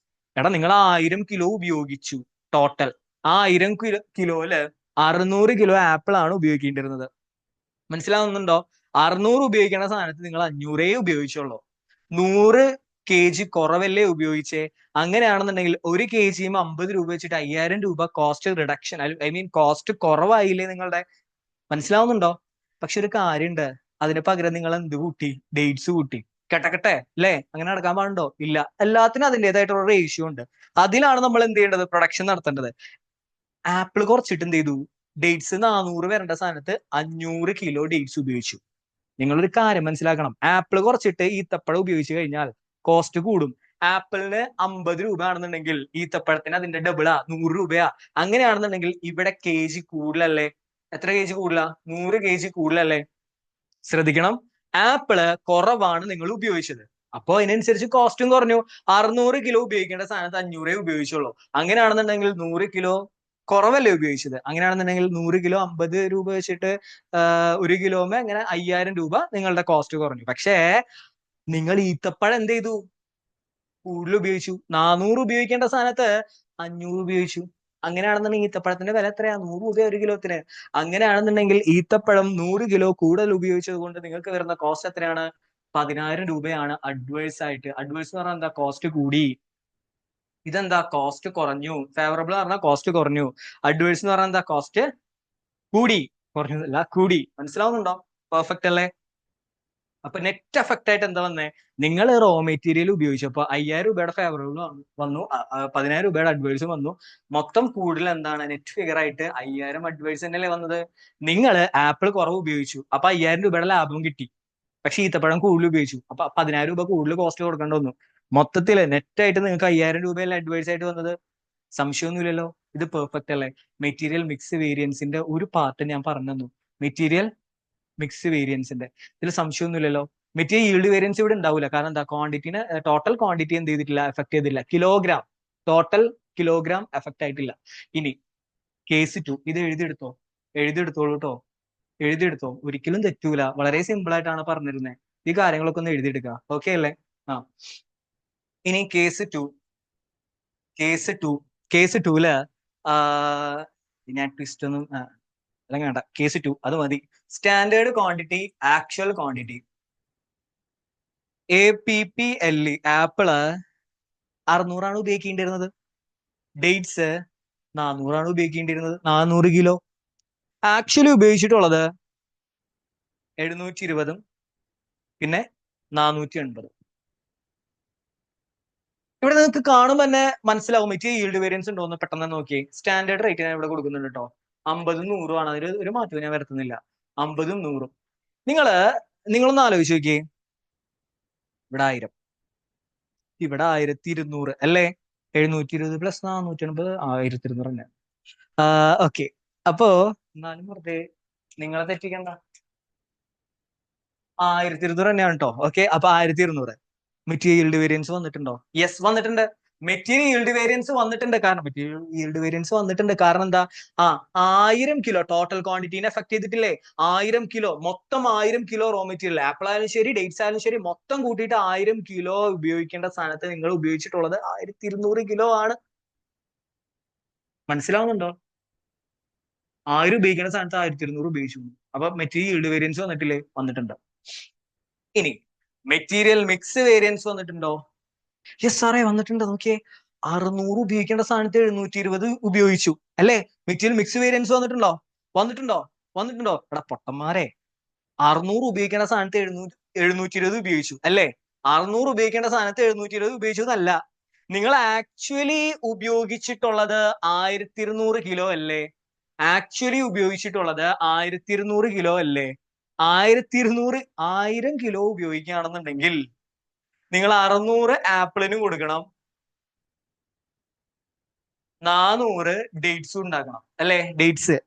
[SPEAKER 1] എടാ, നിങ്ങൾ 1000 കിലോ ഉപയോഗിച്ചു ടോട്ടൽ. ആ 1000 കിലോയില് 600 കിലോ ആപ്പിൾ ആണ് ഉപയോഗിക്കേണ്ടിരുന്നത്. മനസ്സിലാവുന്നുണ്ടോ? 600 ഉപയോഗിക്കേണ്ട സാധനത്ത് നിങ്ങൾ 500 ഉപയോഗിച്ചുള്ളൂ. 100 kg കുറവല്ലേ ഉപയോഗിച്ചേ? അങ്ങനെയാണെന്നുണ്ടെങ്കിൽ 1 kg 50 രൂപ വെച്ചിട്ട് 5000 രൂപ cost reduction, I mean cost കുറവായില്ലേ നിങ്ങളുടെ? മനസ്സിലാവുന്നുണ്ടോ? പക്ഷെ ഒരു കാര്യമുണ്ട്, അതിന് പകരം നിങ്ങൾ എന്ത് കൂട്ടി? ഡേറ്റ്സ് കൂട്ടി. കെട്ടക്കട്ടെ അല്ലേ? അങ്ങനെ നടക്കാൻ പാടുണ്ടോ? ഇല്ല. എല്ലാത്തിനും അതിൻ്റെതായിട്ടുള്ള റേഷ്യോ ഉണ്ട്. അതിലാണ് നമ്മൾ എന്ത് ചെയ്യേണ്ടത്? പ്രൊഡക്ഷൻ നടത്തേണ്ടത്. ആപ്പിൾ കുറച്ചിട്ട് എന്ത് ചെയ്തു? ഡേറ്റ്സ് 400 വരേണ്ട സ്ഥാനത്ത് 500 കിലോ ഡേറ്റ്സ് ഉപയോഗിച്ചു. നിങ്ങളൊരു കാര്യം മനസ്സിലാക്കണം, ആപ്പിൾ കുറച്ചിട്ട് ഈത്തപ്പഴം ഉപയോഗിച്ച് കഴിഞ്ഞാൽ കോസ്റ്റ് കൂടും. ആപ്പിളിന് 50 രൂപ ആണെന്നുണ്ടെങ്കിൽ ഈത്തപ്പഴത്തിന് അതിന്റെ ഡബിളാ, 100 രൂപയാ. അങ്ങനെയാണെന്നുണ്ടെങ്കിൽ ഇവിടെ kg കൂടുതലല്ലേ? എത്ര kg കൂടുതലാ? 100 kg കൂടുതലല്ലേ? ശ്രദ്ധിക്കണം, ആപ്പിള് കുറവാണ് നിങ്ങൾ ഉപയോഗിച്ചത്. അപ്പൊ അതിനനുസരിച്ച് കോസ്റ്റും കുറഞ്ഞു. 600 കിലോ ഉപയോഗിക്കേണ്ട സ്ഥാനത്ത് 500 ഉപയോഗിച്ചുള്ളൂ. അങ്ങനെയാണെന്നുണ്ടെങ്കിൽ 100 കിലോ കുറവല്ലേ ഉപയോഗിച്ചത്? അങ്ങനെയാണെന്നുണ്ടെങ്കിൽ 100 കിലോ 50 രൂപ വെച്ചിട്ട് 1 കിലോമേ അങ്ങനെ 5000 രൂപ നിങ്ങളുടെ കോസ്റ്റ് കുറഞ്ഞു. പക്ഷേ നിങ്ങൾ ഈത്തപ്പഴം എന്ത് ചെയ്തു? കൂടുതൽ ഉപയോഗിച്ചു. 400 ഉപയോഗിക്കേണ്ട സ്ഥാനത്ത് 500 ഉപയോഗിച്ചു. അങ്ങനെയാണെന്നുണ്ടെങ്കിൽ ഈത്തപ്പഴത്തിന്റെ വില എത്രയാ? 100 രൂപ 1 കിലോത്തിന്. അങ്ങനെയാണെന്നുണ്ടെങ്കിൽ ഈത്തപ്പഴം 100 കിലോ കൂടുതൽ ഉപയോഗിച്ചത് കൊണ്ട് നിങ്ങൾക്ക് വരുന്ന കോസ്റ്റ് എത്രയാണ്? 10000 രൂപയാണ് അഡ്വേഴ്സ് ആയിട്ട്. അഡ്വേഴ്സ് എന്ന് പറഞ്ഞാൽ എന്താ? കോസ്റ്റ് കൂടി. ഇതെന്താ? കോസ്റ്റ് കുറഞ്ഞു. ഫേവറബിൾ എന്ന് പറഞ്ഞാൽ കോസ്റ്റ് കുറഞ്ഞു. അഡ്വേഴ്സ് എന്ന് പറഞ്ഞാൽ എന്താ? കോസ്റ്റ് കൂടി. കുറഞ്ഞതല്ല, കൂടി. മനസ്സിലാവുന്നുണ്ടോ? പെർഫെക്റ്റ് അല്ലേ? അപ്പൊ നെറ്റ് എഫക്റ്റ് ആയിട്ട് എന്താ വന്നേ? നിങ്ങൾ റോ മെറ്റീരിയൽ ഉപയോഗിച്ചപ്പോ 5000 രൂപയുടെ ഫേവറബിൾ വന്നു, 10000 രൂപയുടെ അഡ്വേഴ്സും വന്നു. മൊത്തം കൂടുതൽ എന്താണ്? നെറ്റ് ഫിഗർ ആയിട്ട് 5000 അഡ്വേഴ്സ് തന്നെയല്ലേ വന്നത്? നിങ്ങൾ ആപ്പിൾ കുറവ് ഉപയോഗിച്ചു, അപ്പൊ 5000 രൂപയുടെ ലാഭം കിട്ടി. പക്ഷെ ഈത്തപ്പഴം കൂടുതൽ ഉപയോഗിച്ചു, അപ്പൊ 10000 രൂപ കൂടുതൽ കോസ്റ്റ് കൊടുക്കേണ്ടി വന്നു. മൊത്തത്തില് നെറ്റ് ആയിട്ട് നിങ്ങൾക്ക് 5000 രൂപയല്ലേ അഡ്വേഴ്സ് ആയിട്ട് വന്നത്? സംശയമൊന്നുമില്ലല്ലോ. ഇത് പെർഫെക്റ്റ് അല്ലേ? മെറ്റീരിയൽ മിക്സ് വേരിയൻസിന്റെ ഒരു പാർട്ട് ഞാൻ പറഞ്ഞു തന്നു. മെറ്റീരിയൽ മിക്സ് വേരിയൻസിന്റെ ഇതിൽ സംശയമൊന്നുമില്ലല്ലോ. മെറ്റീരിയൽ yield വേരിയൻസ് ഇവിടെ ഉണ്ടാവില്ല. കാരണം എന്താ? ക്വാണ്ടിറ്റിനെ ടോട്ടൽ ക്വാണ്ടിറ്റി എന്ത് ചെയ്തിട്ടില്ല? എഫക്ട് ചെയ്തില്ല. ടോട്ടൽ കിലോഗ്രാം എഫക്ട് ആയിട്ടില്ല. ഇനി കേസ് 2 ഇത് എഴുതിയെടുത്തോളൂ കേട്ടോ. എഴുതിയെടുത്തോ, ഒരിക്കലും തെറ്റൂല. വളരെ സിമ്പിൾ ആയിട്ടാണ് പറഞ്ഞിരുന്നത്. ഈ കാര്യങ്ങളൊക്കെ ഒന്ന് എഴുതിയെടുക്കുക. ഓക്കെ അല്ലേ? ആ, ഇനി കേസ് ടൂല് ഞാൻ ട്വിസ്റ്റ് ഒന്നും അല്ലെങ്കിൽ വേണ്ട. കേസ് 2 അത് മതി. Standard quantity, actual quantity. APPLE apple 600 ഉപയോഗിക്കേണ്ടിരുന്നത്. ഡേറ്റ്സ് 400 ഉപയോഗിക്കേണ്ടിരുന്നത്. 400 കിലോ. ആക്ച്വലി ഉപയോഗിച്ചിട്ടുള്ളത് 720, പിന്നെ 480. ഇവിടെ നിങ്ങൾക്ക് കാണുമ്പോൾ തന്നെ മനസ്സിലാവും മെറ്റീരിയൽ ഈൽഡ് വേരിയൻസ് ഉണ്ടോ എന്ന് പെട്ടെന്ന് നോക്കി. സ്റ്റാൻഡേർഡ് റേറ്റ് ഞാൻ ഇവിടെ കൊടുക്കുന്നുണ്ട് കേട്ടോ. 50ഉം 100ഉം ആണ്. അതിൽ ഒരു മാറ്റവും ഞാൻ വരുത്തുന്നില്ല. 50ഉം 100ഉം. നിങ്ങളൊന്ന് ആലോചിച്ച് നോക്കിയേ. ഇവിടെ 1000, ഇവിടെ 1200 അല്ലേ? 720 പ്ലസ് 480 1200 തന്നെ. ഓക്കെ. അപ്പോ എന്നാലും വെറുതെ നിങ്ങളെ തെറ്റിക്കണ്ട. 1200 തന്നെയാണ് കേട്ടോ. ഓക്കെ. അപ്പൊ 1200 മെറ്റീരിയൽ ഈൽഡ് വേരിയൻസ് വന്നിട്ടുണ്ടോ? യെസ്, വന്നിട്ടുണ്ട്. മെറ്റീരിയൽ ഈൽഡ് വേരിയൻസ് വന്നിട്ടുണ്ട്. കാരണം മെറ്റീരിയൽ ഈൽഡ് വേരിയൻസ് വന്നിട്ടുണ്ട് കാരണം എന്താ? 1000 കിലോ ടോട്ടൽ ക്വാണ്ടിറ്റീനെ എഫക്ട് ചെയ്തിട്ടില്ലേ? 1000 കിലോ, മൊത്തം 1000 കിലോ റോ മെറ്റീരിയൽ, ആപ്പിൾ ആയാലും ശരി ഡേറ്റ്സ് ആയാലും ശരി, മൊത്തം കൂട്ടിയിട്ട് 1000 കിലോ ഉപയോഗിക്കേണ്ട സ്ഥാനത്ത് നിങ്ങൾ ഉപയോഗിച്ചിട്ടുള്ളത് 1200 കിലോ ആണ്. മനസ്സിലാവുന്നുണ്ടോ? 1000 ഉപയോഗിക്കേണ്ട സ്ഥാനത്ത് 1200 ഉപയോഗിച്ചു. അപ്പൊ മെറ്റീരിയൽ ഈൽഡ് വേരിയൻസ് വന്നിട്ടില്ലേ? വന്നിട്ടുണ്ട്. ഇനി മെറ്റീരിയൽ മിക്സ് വേരിയൻസ് വന്നിട്ടുണ്ടോ? യെസ് സാറേ, വന്നിട്ടുണ്ട്. നോക്കിയേ, 600 ഉപയോഗിക്കേണ്ട സ്ഥാനത്ത് 720 ഉപയോഗിച്ചു അല്ലേ? മെറ്റീരിയൽ മിക്സ് വേരിയൻസ് വന്നിട്ടുണ്ടോ? വന്നിട്ടുണ്ടോ? വന്നിട്ടുണ്ടോ? എടാ പൊട്ടന്മാരെ, 600 ഉപയോഗിക്കേണ്ട സ്ഥാനത്ത് 720 ഉപയോഗിച്ചു അല്ലേ? 600 ഉപയോഗിക്കേണ്ട സ്ഥാനത്ത് 720 ഉപയോഗിച്ചു എന്നല്ല. നിങ്ങൾ ആക്ച്വലി ഉപയോഗിച്ചിട്ടുള്ളത് 1200 കിലോ അല്ലേ? ആക്ച്വലി ഉപയോഗിച്ചിട്ടുള്ളത് 1200 കിലോ അല്ലേ? 1200, 1000 കിലോ ഉപയോഗിക്കുകയാണെന്നുണ്ടെങ്കിൽ നിങ്ങൾ 600 ആപ്പിളിനും കൊടുക്കണം, 400 ഡേറ്റ്സും ഉണ്ടാക്കണം അല്ലെ?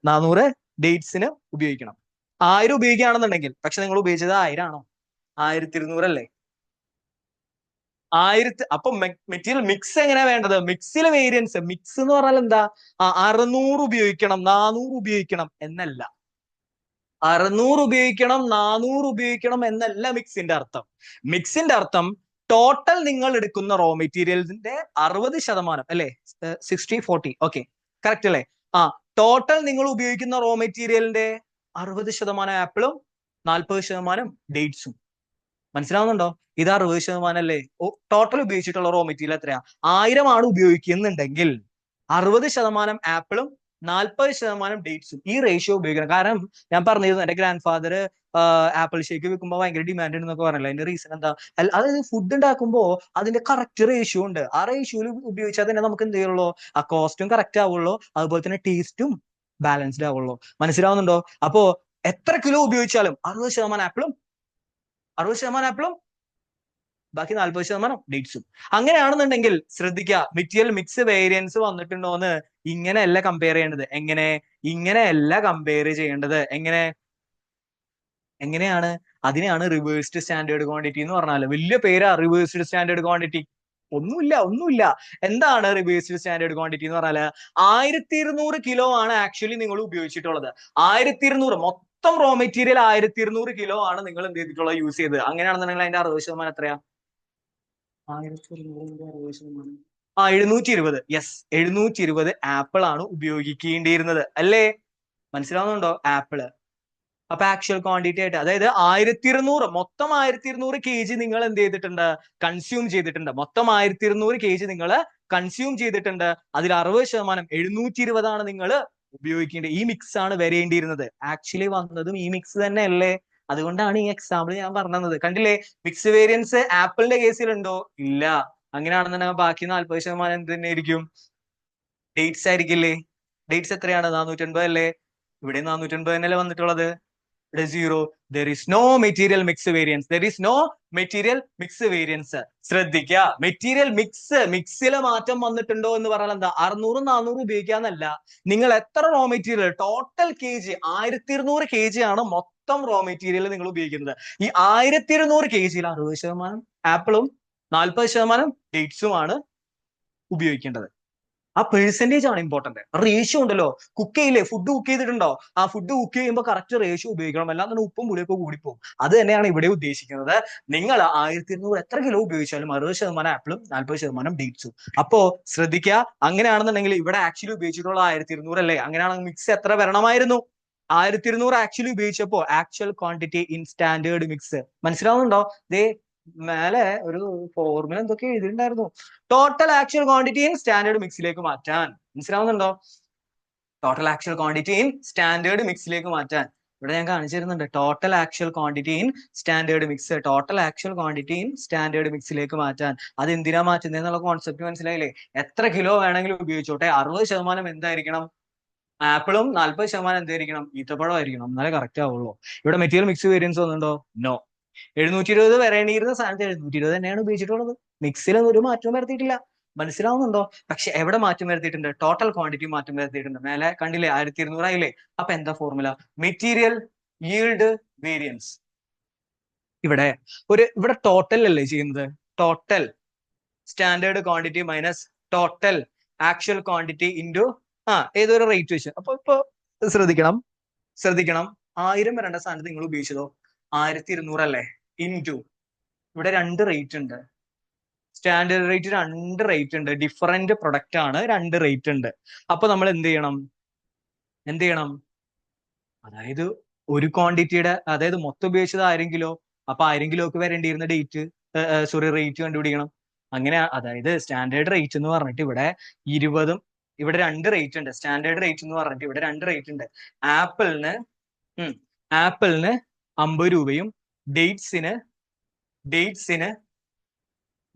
[SPEAKER 1] 400 ഡേറ്റ്സിന് ഉപയോഗിക്കണം. 1000 ഉപയോഗിക്കുകയാണെന്നുണ്ടെങ്കിൽ. പക്ഷെ നിങ്ങൾ ഉപയോഗിച്ചത് 1000 ആണോ? 1200 അല്ലേ? അപ്പൊ മെറ്റീരിയൽ മിക്സ് എങ്ങനെയാ വേണ്ടത്? മിക്സിലെ വേരിയൻസ്, മിക്സ് എന്ന് പറഞ്ഞാൽ എന്താ? 600 ഉപയോഗിക്കണം 400 ഉപയോഗിക്കണം എന്നല്ല. 600 ഉപയോഗിക്കണം 400 ഉപയോഗിക്കണം എന്നല്ല മിക്സിന്റെ അർത്ഥം. മിക്സിന്റെ അർത്ഥം ടോട്ടൽ നിങ്ങൾ എടുക്കുന്ന റോ മെറ്റീരിയൽസിന്റെ 60% അല്ലെ? 60-40. ഓക്കെ, കറക്റ്റ് അല്ലേ? ടോട്ടൽ നിങ്ങൾ ഉപയോഗിക്കുന്ന റോ മെറ്റീരിയലിന്റെ 60% ആപ്പിളും 40% ഡേറ്റ്സും. മനസ്സിലാവുന്നുണ്ടോ? ഇത് 60% അല്ലേ? ടോട്ടൽ ഉപയോഗിച്ചിട്ടുള്ള റോ മെറ്റീരിയൽ എത്രയാ? 1000 ആണ് ഉപയോഗിക്കുന്നുണ്ടെങ്കിൽ 60% ആപ്പിളും 40% ഡേറ്റ്സും. ഈ റേഷ്യോ ഉപയോഗിക്കണം. കാരണം ഞാൻ പറഞ്ഞിരുന്നു എന്റെ ഗ്രാൻഡ് ഫാദർ ആപ്പിൾ ഷേക്ക് വെക്കുമ്പോൾ ഭയങ്കര ഡിമാൻഡ് ഉണ്ടെന്നൊക്കെ പറഞ്ഞല്ലോ. അതിന്റെ റീസൺ എന്താ? അതായത് ഫുഡ് ഉണ്ടാക്കുമ്പോൾ അതിന്റെ കറക്റ്റ് റേഷ്യോ ഉണ്ട്. ആ റേഷ്യോയിൽ ഉപയോഗിച്ചാൽ തന്നെ നമുക്ക് എന്ത് ചെയ്യുള്ളൂ? ആ കോസ്റ്റും കറക്റ്റ് ആവുള്ളൂ, അതുപോലെ തന്നെ ടേസ്റ്റും ബാലൻസ്ഡ് ആവുള്ളൂ. മനസ്സിലാവുന്നുണ്ടോ? അപ്പോ എത്ര കിലോ ഉപയോഗിച്ചാലും 60% ആപ്പിളും 60% ബാക്കി 40% ഡേറ്റ്സും. അങ്ങനെയാണെന്നുണ്ടെങ്കിൽ ശ്രദ്ധിക്കുക, മെറ്റീരിയൽ മിക്സ് വേരിയൻസ് വന്നിട്ടുണ്ടോ എന്ന് ഇങ്ങനെയല്ല കമ്പയർ ചെയ്യേണ്ടത്. ഇങ്ങനെയല്ല കമ്പയർ ചെയ്യേണ്ടത്. എങ്ങനെയാണ്? അതിനെയാണ് റിവേഴ്സ്ഡ് സ്റ്റാൻഡേർഡ് ക്വാണ്ടിറ്റി എന്ന് പറഞ്ഞാൽ. വലിയ പേരാ റിവേഴ്സ്ഡ് സ്റ്റാൻഡേർഡ് ക്വാണ്ടിറ്റി. ഒന്നുമില്ല. എന്താണ് റിവേഴ്സ്ഡ് സ്റ്റാൻഡേർഡ് ക്വാണ്ടിറ്റി എന്ന് പറഞ്ഞാല്? 1200 കിലോ ആണ് ആക്ച്വലി നിങ്ങൾ ഉപയോഗിച്ചിട്ടുള്ളത്. 1200 മൊത്തം റോ മെറ്റീരിയൽ 1200 കിലോ ആണ് നിങ്ങൾ എന്ത് ചെയ്തിട്ടുള്ളത്? യൂസ് ചെയ്തത്. അങ്ങനെയാണെന്നുണ്ടെങ്കിൽ അതിന്റെ 60% എത്രയാ? 720. യെസ്, 720 ആപ്പിൾ ആണ് ഉപയോഗിക്കേണ്ടിയിരുന്നത് അല്ലേ? മനസ്സിലാവുന്നുണ്ടോ? ആപ്പിള്. അപ്പൊ ആക്ച്വൽ ക്വാണ്ടിറ്റി ആയിട്ട്, അതായത് 1200 മൊത്തം 1200 kg നിങ്ങൾ എന്ത് ചെയ്തിട്ടുണ്ട്? കൺസ്യൂം ചെയ്തിട്ടുണ്ട്. മൊത്തം 1200 kg നിങ്ങൾ കൺസ്യൂം ചെയ്തിട്ടുണ്ട്. അതിൽ 60% 720 ആണ് നിങ്ങൾ ഉപയോഗിക്കേണ്ടത്. ഈ മിക്സ് ആണ് വരേണ്ടിയിരുന്നത്. ആക്ച്വലി വന്നതും ഈ മിക്സ് തന്നെ അല്ലേ? അതുകൊണ്ടാണ് ഈ എക്സാമ്പിൾ ഞാൻ പറഞ്ഞത്. കണ്ടില്ലേ? മിക്സ് വേരിയൻസ് ആപ്പിളിന്റെ കേസിൽ ഉണ്ടോ? ഇല്ല. അങ്ങനെയാണെന്നുണ്ടെങ്കിൽ ബാക്കി 40% എന്ത് തന്നെയായിരിക്കും? ഡേറ്റ്സ് ആയിരിക്കില്ലേ? ഡേറ്റ്സ് എത്രയാണ്? 480 അല്ലേ? ഇവിടെ 480 തന്നെയല്ലേ വന്നിട്ടുള്ളത്. ഇവിടെ 0. There is no material mix variance. ശ്രദ്ധിക്കുക, മെറ്റീരിയൽ മിക്സിലെ മാറ്റം വന്നിട്ടുണ്ടോ എന്ന് പറഞ്ഞാൽ എന്താ? 600 400 ഉപയോഗിക്കാന്നല്ല. നിങ്ങൾ എത്ര raw material total kg 1200 kg ആണ് മൊത്തം റോ മെറ്റീരിയൽ നിങ്ങൾ ഉപയോഗിക്കുന്നത്. ഈ 1200 kg 60% ആപ്പിളും 40% ഡേറ്റ്സും ആണ് ഉപയോഗിക്കേണ്ടത്. ആ പെർസെന്റേജ് ആണ് ഇമ്പോർട്ടന്റ്. റേഷ്യോ ഉണ്ടല്ലോ, കുക്ക് ചെയ്യില്ലേ, ഫുഡ് കുക്ക് ചെയ്തിട്ടുണ്ടോ? ആ ഫുഡ് കുക്ക് ചെയ്യുമ്പോൾ കറക്റ്റ് റേഷ്യോ ഉപയോഗിക്കണം, അല്ലാതെ ഉപ്പും പുളിയൊക്കെ കൂടിപ്പോകും. അത് തന്നെയാണ് ഇവിടെ ഉദ്ദേശിക്കുന്നത്. നിങ്ങൾ 1200 എത്ര കിലോ ഉപയോഗിച്ചാലും 60% ആപ്പിളും 40% ഡേറ്റ്സും. അപ്പോ ശ്രദ്ധിക്കുക, അങ്ങനെയാണെന്നുണ്ടെങ്കിൽ ഇവിടെ ആക്ച്വലി ഉപയോഗിച്ചിട്ടുള്ള 1200 അല്ലേ? അങ്ങനെയാണെങ്കിൽ മിക്സ് എത്ര വരണമായിരുന്നു? 1200 ആക്ച്വലി ഉപയോഗിച്ചപ്പോ actual quantity in standard mix. മനസ്സിലാവുന്നുണ്ടോ? ദേ മേലെ ഒരു ഫോർമുല എന്തൊക്കെ എഴുതിയിട്ടുണ്ടായിരുന്നു. Total actual quantity in standard മിക്സിലേക്ക് മാറ്റാൻ. മനസ്സിലാവുന്നുണ്ടോ? Total actual quantity in standard മിക്സിലേക്ക് മാറ്റാൻ. ഇവിടെ ഞാൻ കാണിച്ചു തരുന്നുണ്ട്. Total actual quantity in standard mix. Total actual quantity in standard മിക്സിലേക്ക് മാറ്റാൻ. അത് എന്തിനാ മാറ്റുന്നത് എന്നുള്ള കോൺസെപ്റ്റ് മനസ്സിലായില്ലേ? എത്ര കിലോ വേണമെങ്കിലും ഉപയോഗിച്ചോട്ടെ, 60% എന്തായിരിക്കണം? ആപ്പിളും 40% എന്തായിരിക്കണം? ഈത്തപ്പഴം ആയിരിക്കണം. എന്നാലേ കറക്റ്റ് ആവുള്ളൂ. ഇവിടെ മെറ്റീരിയൽ മിക്സ് വേരിയൻസ് വന്നിട്ടുണ്ടോ? നോ. 720 വരേണ്ടിയിരുന്ന സാധനത്ത് 720 തന്നെയാണ് ഉപയോഗിച്ചിട്ടുള്ളത്. മിക്സിലൊന്നും ഒരു മാറ്റവും വരുത്തിയിട്ടില്ല. മനസ്സിലാവുന്നുണ്ടോ? പക്ഷെ എവിടെ മാറ്റം വരുത്തിയിട്ടുണ്ട്? ടോട്ടൽ ക്വാണ്ടിറ്റി മാറ്റം വരുത്തിയിട്ടുണ്ട്. മേലെ കണ്ടില്ലേ 1200 ആയില്ലേ? അപ്പൊ എന്താ ഫോർമുല? Material yield variance. ഇവിടെ ടോട്ടൽ അല്ലേ ചെയ്യുന്നത്? Total standard quantity minus total actual quantity into ഏതൊരു റേറ്റ് വെച്ച്. ഇപ്പൊ ശ്രദ്ധിക്കണം 1000 വരേണ്ട സ്ഥാനത്ത് നിങ്ങൾ ഉപയോഗിച്ചതോ 1200 അല്ലേ? ഇൻറ്റു ഇവിടെ 2 റേറ്റ് ഉണ്ട്. സ്റ്റാൻഡേർഡ് റേറ്റ് 2 റേറ്റ് ഉണ്ട്. ഡിഫറന്റ് പ്രൊഡക്റ്റ് ആണ്, 2 റേറ്റ് ഉണ്ട്. അപ്പൊ നമ്മൾ എന്ത് ചെയ്യണം? അതായത് ഒരു ക്വാണ്ടിറ്റിയുടെ, അതായത് മൊത്തം ഉപയോഗിച്ചത് 1000 കിലോ. അപ്പൊ 1000 കിലോക്ക് വരേണ്ടിയിരുന്ന റേറ്റ് കണ്ടുപിടിക്കണം. അങ്ങനെ അതായത് സ്റ്റാൻഡേർഡ് റേറ്റ് എന്ന് പറഞ്ഞിട്ട് ഇവിടെ 20, ഇവിടെ 2 റേറ്റ് ഉണ്ട്. സ്റ്റാൻഡേർഡ് റേറ്റ് എന്ന് പറഞ്ഞിട്ട് ഇവിടെ 2 റേറ്റ് ഉണ്ട്. ആപ്പിളിന് 50 രൂപയും ഡേറ്റ്സിന്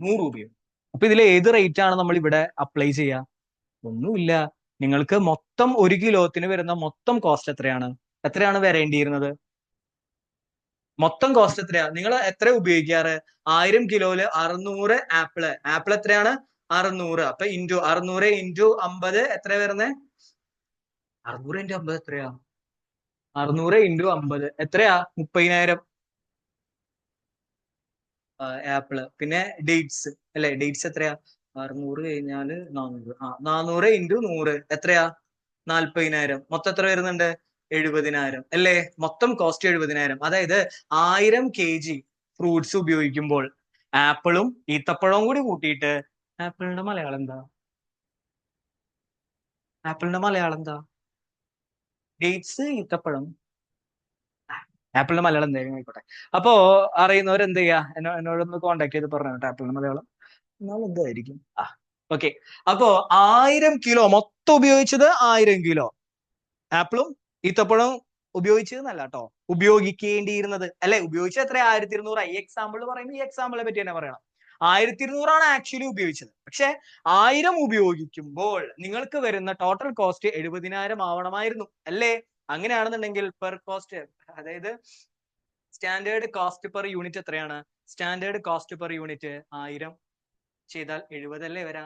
[SPEAKER 1] 100 രൂപയും. അപ്പൊ ഇതിൽ ഏത് റേറ്റ് ആണ് നമ്മൾ ഇവിടെ അപ്ലൈ ചെയ്യുക? ഒന്നുമില്ല. നിങ്ങൾക്ക് മൊത്തം 1 കിലോത്തിന് വരുന്ന മൊത്തം കോസ്റ്റ് എത്രയാണ് വരേണ്ടിയിരുന്നത്? മൊത്തം കോസ്റ്റ് എത്രയാ? നിങ്ങൾ എത്ര ഉപയോഗിക്കാറ്? 1000 കിലോയില് 600 ആപ്പിൾ എത്രയാണ്? 600. അപ്പൊ ഇൻറ്റു 600 ഇൻറ്റു 50 എത്ര വരുന്നത്? 600 ഇൻറ്റു 50 എത്രയാ? 600 ഇൻറ്റു 50 എത്രയാ? 30,000 ആപ്പിള്. പിന്നെ ഡേറ്റ്സ് അല്ലെ? ഡേറ്റ്സ് എത്രയാ? 600 കഴിഞ്ഞാല് 400. 400 ഇൻറ്റു 100 എത്രയാ? 40,000. മൊത്തം എത്ര വരുന്നുണ്ട്? 70,000 അല്ലേ? മൊത്തം കോസ്റ്റ് 70,000. അതായത് 1000 kg ഫ്രൂട്ട്സ് ഉപയോഗിക്കുമ്പോൾ ആപ്പിളും ഈത്തപ്പഴവും കൂടി കൂട്ടിയിട്ട്, ആപ്പിളിന്റെ മലയാളം എന്താ? ഡേറ്റ്സ്, ഈത്തപ്പഴം. ആപ്പിളിന്റെ മലയാളം എന്തായാലും ആയിക്കോട്ടെ. അപ്പോ അറിയുന്നവർ എന്ത് ചെയ്യാ? എന്നോടൊന്ന് കോണ്ടാക്ട് ചെയ്ത് പറഞ്ഞു കേട്ടോ ആപ്പിളിന്റെ മലയാളം. എന്നാലും എന്തായിരിക്കും? ഓക്കെ. അപ്പോ 1000 കിലോ മൊത്തം ഉപയോഗിച്ചത് 1000 കിലോ ആപ്പിളും ഈത്തപ്പഴവും ഉപയോഗിച്ചതെന്നല്ല കേട്ടോ, ഉപയോഗിക്കേണ്ടിയിരുന്നത് അല്ലെ? ഉപയോഗിച്ചത് എത്ര? 1200. ഈ എക്സാമ്പിൾ പറയുമ്പോൾ ഈ എക്സാമ്പിളെ പറ്റി തന്നെ പറയണം. 1200 ആക്ച്വലി ഉപയോഗിച്ചത്. പക്ഷെ 1000 ഉപയോഗിക്കുമ്പോൾ നിങ്ങൾക്ക് വരുന്ന ടോട്ടൽ കോസ്റ്റ് 70,000 ആവണമായിരുന്നു അല്ലേ? അങ്ങനെയാണെന്നുണ്ടെങ്കിൽ പെർ കോസ്റ്റ്, അതായത് സ്റ്റാൻഡേർഡ് കോസ്റ്റ് പെർ യൂണിറ്റ് എത്രയാണ്? സ്റ്റാൻഡേർഡ് കോസ്റ്റ് പെർ യൂണിറ്റ് 1000 ചെയ്താൽ 70 അല്ലേ വരാ?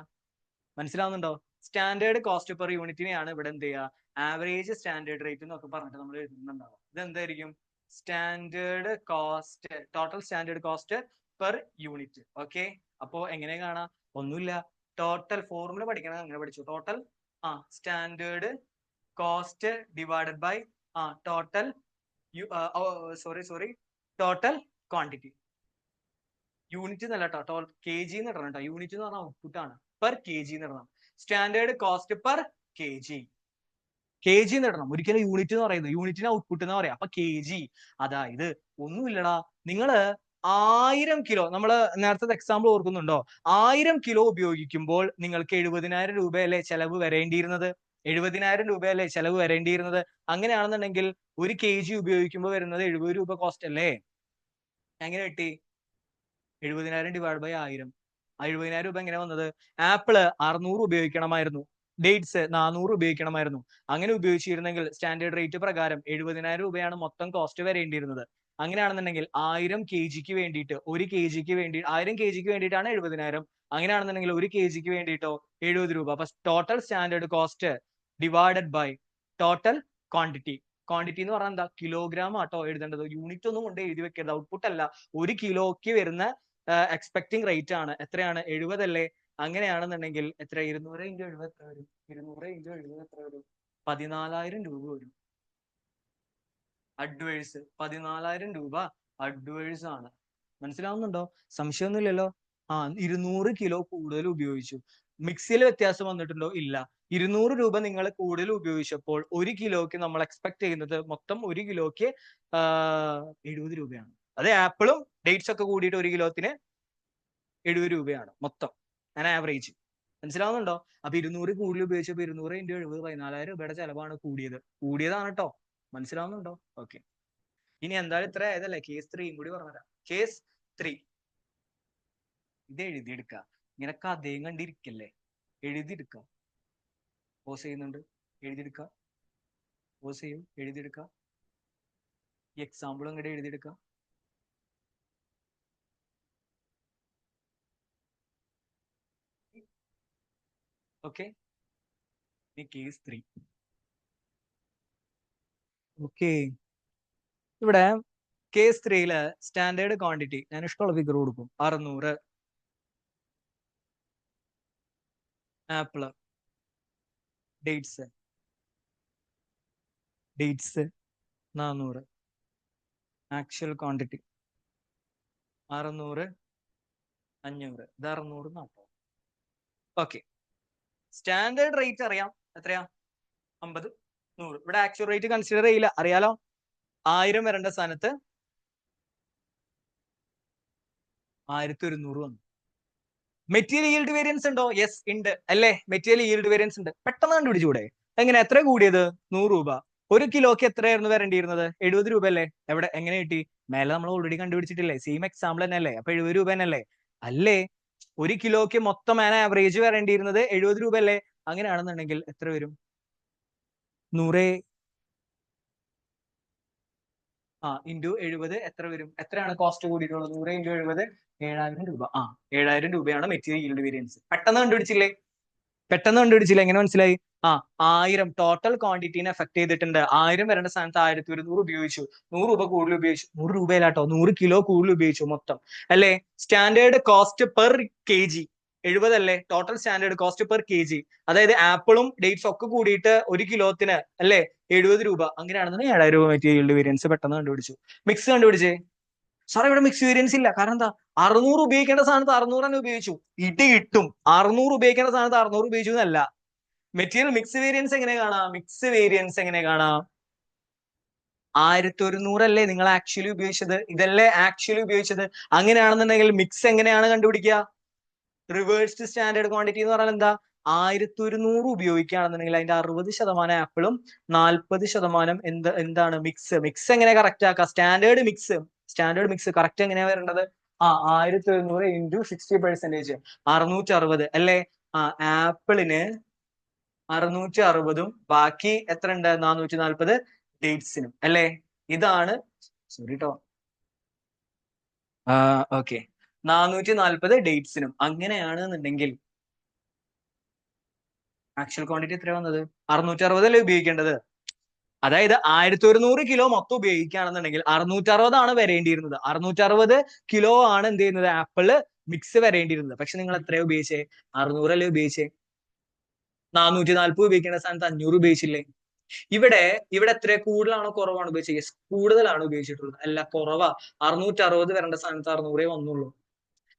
[SPEAKER 1] മനസ്സിലാവുന്നുണ്ടോ? സ്റ്റാൻഡേർഡ് കോസ്റ്റ് പെർ യൂണിറ്റിനെയാണ് ഇവിടെ എന്ത് ചെയ്യുക? ആവറേജ് സ്റ്റാൻഡേർഡ് റേറ്റ് എന്നൊക്കെ പറഞ്ഞിട്ട് നമ്മൾ എഴുതുന്നുണ്ടാവും. ഇത് എന്തായിരിക്കും? Standard cost, total standard cost per unit. Okay. അപ്പോ എങ്ങനെ കാണാം? ഒന്നുമില്ല. ടോട്ടൽ ഫോർമുല പഠിക്കണം. അങ്ങനെ പഠിച്ചു. Total standard cost divided by total total quantity. Unit എന്നല്ല കേട്ടോ, kg എന്ന് ഇടണം കേട്ടോ. യൂണിറ്റ് എന്ന് പറഞ്ഞാൽ ഔട്ട്പുട്ട് ആണ്. പെർ kg എന്ന് ഇടണം. സ്റ്റാൻഡേർഡ് കോസ്റ്റ് പെർ kg എന്ന് ഇടണം. ഒരിക്കലും യൂണിറ്റ് എന്ന് പറയുന്നത്, യൂണിറ്റിന് ഔട്ട്പുട്ട് എന്ന് പറയാം. അപ്പൊ kg, അതായത് ഒന്നുമില്ലടാ, നിങ്ങള് 1000 കിലോ, നമ്മള് നേരത്തെ എക്സാമ്പിൾ ഓർക്കുന്നുണ്ടോ? 1000 കിലോ ഉപയോഗിക്കുമ്പോൾ നിങ്ങൾക്ക് 70,000 രൂപയല്ലേ ചെലവ് വരേണ്ടിയിരുന്നത്? 70,000 രൂപയല്ലേ ചെലവ് വരേണ്ടിയിരുന്നത്? അങ്ങനെയാണെന്നുണ്ടെങ്കിൽ 1 kg ഉപയോഗിക്കുമ്പോൾ വരുന്നത് 70 രൂപ കോസ്റ്റ് അല്ലേ? എങ്ങനെ കിട്ടി? 70,000 ഡിവൈഡ് ബൈ 1000. 70,000 രൂപ എങ്ങനെ വന്നത്? ആപ്പിള് 600 ഉപയോഗിക്കണമായിരുന്നു, ഡേറ്റ്സ് 400 ഉപയോഗിക്കണമായിരുന്നു. അങ്ങനെ ഉപയോഗിച്ചിരുന്നെങ്കിൽ സ്റ്റാൻഡേർഡ് റേറ്റ് പ്രകാരം 70,000 രൂപയാണ് മൊത്തം കോസ്റ്റ് വരേണ്ടിയിരുന്നത്. അങ്ങനെയാണെന്നുണ്ടെങ്കിൽ 1000 kgക്ക് വേണ്ടിയിട്ട്, 1 kgക്ക് വേണ്ടി 1000 kgക്ക് വേണ്ടിയിട്ടാണ് 70,000. അങ്ങനെയാണെന്നുണ്ടെങ്കിൽ 1 kgക്ക് വേണ്ടിയിട്ടോ 70 രൂപ. അപ്പൊ total standard cost divided by total quantity. Quantity എന്ന് പറഞ്ഞാൽ എന്താ? കിലോഗ്രാം ആട്ടോ എഴുതേണ്ടത്. യൂണിറ്റ് ഒന്നും കൊണ്ട് എഴുതി വെക്കരുത്, ഔട്ട്പുട്ട് അല്ല. 1 കിലോക്ക് വരുന്ന എക്സ്പെക്ടിങ് റേറ്റ് ആണ്. എത്രയാണ്? 70 അല്ലേ? അങ്ങനെയാണെന്നുണ്ടെങ്കിൽ എത്ര? 200 × 70 എത്ര വരും? 200 × 70 എത്ര വരും? 14,000 രൂപ വരും. അഡ്വേഴ്സ് 14,000 രൂപ അഡ്വേഴ്സ് ആണ്. മനസ്സിലാവുന്നുണ്ടോ? സംശയമൊന്നുമില്ലല്ലോ. 200 കിലോ കൂടുതൽ ഉപയോഗിച്ചു. മിക്സിയിൽ വ്യത്യാസം വന്നിട്ടുണ്ടോ? ഇല്ല. 200 രൂപ നിങ്ങൾ കൂടുതൽ ഉപയോഗിച്ചപ്പോൾ 1 കിലോക്ക് നമ്മൾ എക്സ്പെക്ട് ചെയ്യുന്നത് മൊത്തം 1 കിലോക്ക് 70 രൂപയാണ്. അത് ആപ്പിളും ഡേറ്റ്സ് ഒക്കെ കൂടിയിട്ട് 1 കിലോത്തിന് 70 രൂപയാണ് മൊത്തം, ഞാൻ ആവറേജ്. മനസ്സിലാവുന്നുണ്ടോ? അപ്പൊ 200 കൂടുതൽ ഉപയോഗിച്ചപ്പോൾ 200 × 70 14,000 രൂപയുടെ ചെലവാണ് കൂടിയതാണ് കേട്ടോ. മനസ്സിലാവുന്നുണ്ടോ? ഓക്കെ. ഇനി എന്തായാലും ഇത്ര ഏതല്ലേ, കേസ് 3 കൂടി പറഞ്ഞുതരാം. കേസ് 3 ഇത് എഴുതിയെടുക്കുക. ഇങ്ങനെ കഥയും കണ്ടിരിക്കല്ലേ, എഴുതിയെടുക്കുക. പോസ് ചെയ്യുന്നുണ്ട്, എഴുതിയെടുക്കുക. പോസ് ചെയ്യും, എഴുതിയെടുക്കുക. ഈ എക്സാമ്പിളും കൂടെ എഴുതിയെടുക്കുക. ഓക്കെ. കേസ് 3. ഓക്കെ. ഇവിടെ കേസ് 3 സ്റ്റാൻഡേർഡ് ക്വാണ്ടിറ്റി ഞാൻ ഇഷ്ടമുള്ള ഫിഗർ കൊടുക്കും. 600 ആപ്പിള്, ഡേറ്റ്സ് 400, ആക്ച്വൽ ക്വാണ്ടിറ്റി 600, 500, ഇത് 600, 40. ഓക്കെ. സ്റ്റാൻഡേർഡ് റേറ്റ് അറിയാം, എത്രയാ? 50, 100. ഇവിടെ ആക്ച്വൽ റേറ്റ് കൺസിഡർ ചെയ്യില്ല, അറിയാലോ. 1000 വരേണ്ട സ്ഥാനത്ത് 1100 വന്നു. മെറ്റീരിയൽ ഈൽഡ് വേരിയൻസ് ഉണ്ടോ? യെസ് ഉണ്ട്, അല്ലേ? മെറ്റീരിയൽ ഈൽഡ് വേരിയൻസ് ഉണ്ട്. പെട്ടെന്ന് കണ്ടുപിടിച്ചൂടെ? എങ്ങനെ? എത്ര കൂടിയത്? 100 രൂപ. 1 കിലോക്ക് എത്രയായിരുന്നു വരേണ്ടിയിരുന്നത്? 70 രൂപ അല്ലേ? എവിടെ, എങ്ങനെ കിട്ടി? മേലെ നമ്മൾ ഓൾറെഡി കണ്ടുപിടിച്ചിട്ടില്ലേ? സെയിം എക്സാമ്പിൾ തന്നെ അല്ലേ? അപ്പൊ 70 രൂപ തന്നെയല്ലേ? അല്ലേ? 1 കിലോക്ക് മൊത്തം ആവറേജ് വരേണ്ടിയിരുന്നത് 70 രൂപ അല്ലേ? അങ്ങനെയാണെന്നുണ്ടെങ്കിൽ എത്ര വരും? 100 ഇൻറ്റു 70 എത്ര വരും? എത്രയാണ് കോസ്റ്റ് കൂടിയിട്ടുള്ളത്? 100 ഇൻറ്റു 70 7000 രൂപ. 7000 രൂപയാണ് മെറ്റീരിയൽ ഈൽഡ് വേരിയൻസ്. പെട്ടെന്ന് കണ്ടുപിടിച്ചില്ലേ? എങ്ങനെ മനസ്സിലായി? 1000 ടോട്ടൽ ക്വാണ്ടിറ്റീനെ എഫക്ട് ചെയ്തിട്ടുണ്ട്. 1000 വരേണ്ട സ്ഥാനത്ത് 1100 ഉപയോഗിച്ചു. 100 രൂപ കൂടുതൽ ഉപയോഗിച്ചു. 100 രൂപയിലാട്ടോ, 100 കിലോ കൂടുതൽ ഉപയോഗിച്ചു മൊത്തം, അല്ലേ? സ്റ്റാൻഡേർഡ് കോസ്റ്റ് പെർ kg 70 അല്ലേ? Total standard cost per kg, അതായത് ആപ്പിളും ഡേറ്റ്സ് ഒക്കെ കൂടിയിട്ട് 1 കിലോത്തിന് അല്ലേ 70 രൂപ. അങ്ങനെയാണെന്നുണ്ടെങ്കിൽ 7000 രൂപ മെറ്റീരിയൽ വേരിയൻസ് പെട്ടെന്ന് കണ്ടുപിടിച്ചു. മിക്സ് കണ്ടുപിടിച്ചേ. സാർ ഇവിടെ മിക്സ് വേരിയൻസ് ഇല്ല. കാരണം എന്താ? 600 ഉപയോഗിക്കേണ്ട സ്ഥാനത്ത് 600 തന്നെ ഉപയോഗിച്ചു. ഇടി കിട്ടും. 600 ഉപയോഗിക്കേണ്ട സ്ഥാനത്ത് 600 ഉപയോഗിച്ചു എന്നല്ല. മെറ്റീരിയൽ മിക്സ് വേരിയൻസ് എങ്ങനെ കാണാം? 1100 അല്ലേ നിങ്ങൾ ആക്ച്വലി ഉപയോഗിച്ചത്? ഇതല്ലേ ആക്ച്വലി ഉപയോഗിച്ചത്? അങ്ങനെയാണെന്നുണ്ടെങ്കിൽ മിക്സ് എങ്ങനെയാണ് കണ്ടുപിടിക്കുക? റിവേഴ്സ്ഡ് സ്റ്റാൻഡേർഡ് ക്വാണ്ടിറ്റി എന്ന് പറഞ്ഞാൽ എന്താ? 1100 ഉപയോഗിക്കുകയാണെന്നുണ്ടെങ്കിൽ അതിന്റെ 60% ആപ്പിളും 40% എന്താണ്? മിക്സ് എങ്ങനെ കറക്റ്റ് ആക്കുക? സ്റ്റാൻഡേർഡ് മിക്സ് കറക്റ്റ് എങ്ങനെയാ വരേണ്ടത്? 1100 ഇൻറ്റു 60%, 660 അല്ലേ? ആപ്പിളിന് 660ഉം ബാക്കി എത്ര ഉണ്ട്? 440 ഡേറ്റ്സിനും, അല്ലേ? ഇതാണ്, സോറി കേട്ടോ, ഓക്കെ, 440 ഡേറ്റ്സിനും. അങ്ങനെയാണെന്നുണ്ടെങ്കിൽ ആക്ച്വൽ ക്വാണ്ടിറ്റി എത്ര വന്നത്? 660 അല്ലേ ഉപയോഗിക്കേണ്ടത്? അതായത് 1100 കിലോ മൊത്തം ഉപയോഗിക്കുകയാണെന്നുണ്ടെങ്കിൽ 660 വരേണ്ടിയിരുന്നത്. 660 കിലോ ആണ് എന്ത് ചെയ്യുന്നത്? ആപ്പിള് മിക്സ് വരേണ്ടിയിരുന്നത്. പക്ഷെ നിങ്ങൾ എത്രയാ ഉപയോഗിച്ചേ? 600 അല്ലേ ഉപയോഗിച്ചേ? 440 ഉപയോഗിക്കേണ്ട സ്ഥാനത്ത് 500 ഉപയോഗിച്ചില്ലേ? ഇവിടെ എത്ര കൂടുതലാണോ കുറവാണോ ഉപയോഗിച്ചത്? യെസ്, കൂടുതലാണ് ഉപയോഗിച്ചിട്ടുള്ളത്. അല്ല, കുറവാ. 660 വരേണ്ട സ്ഥാനത്ത് 600 വന്നുള്ളൂ.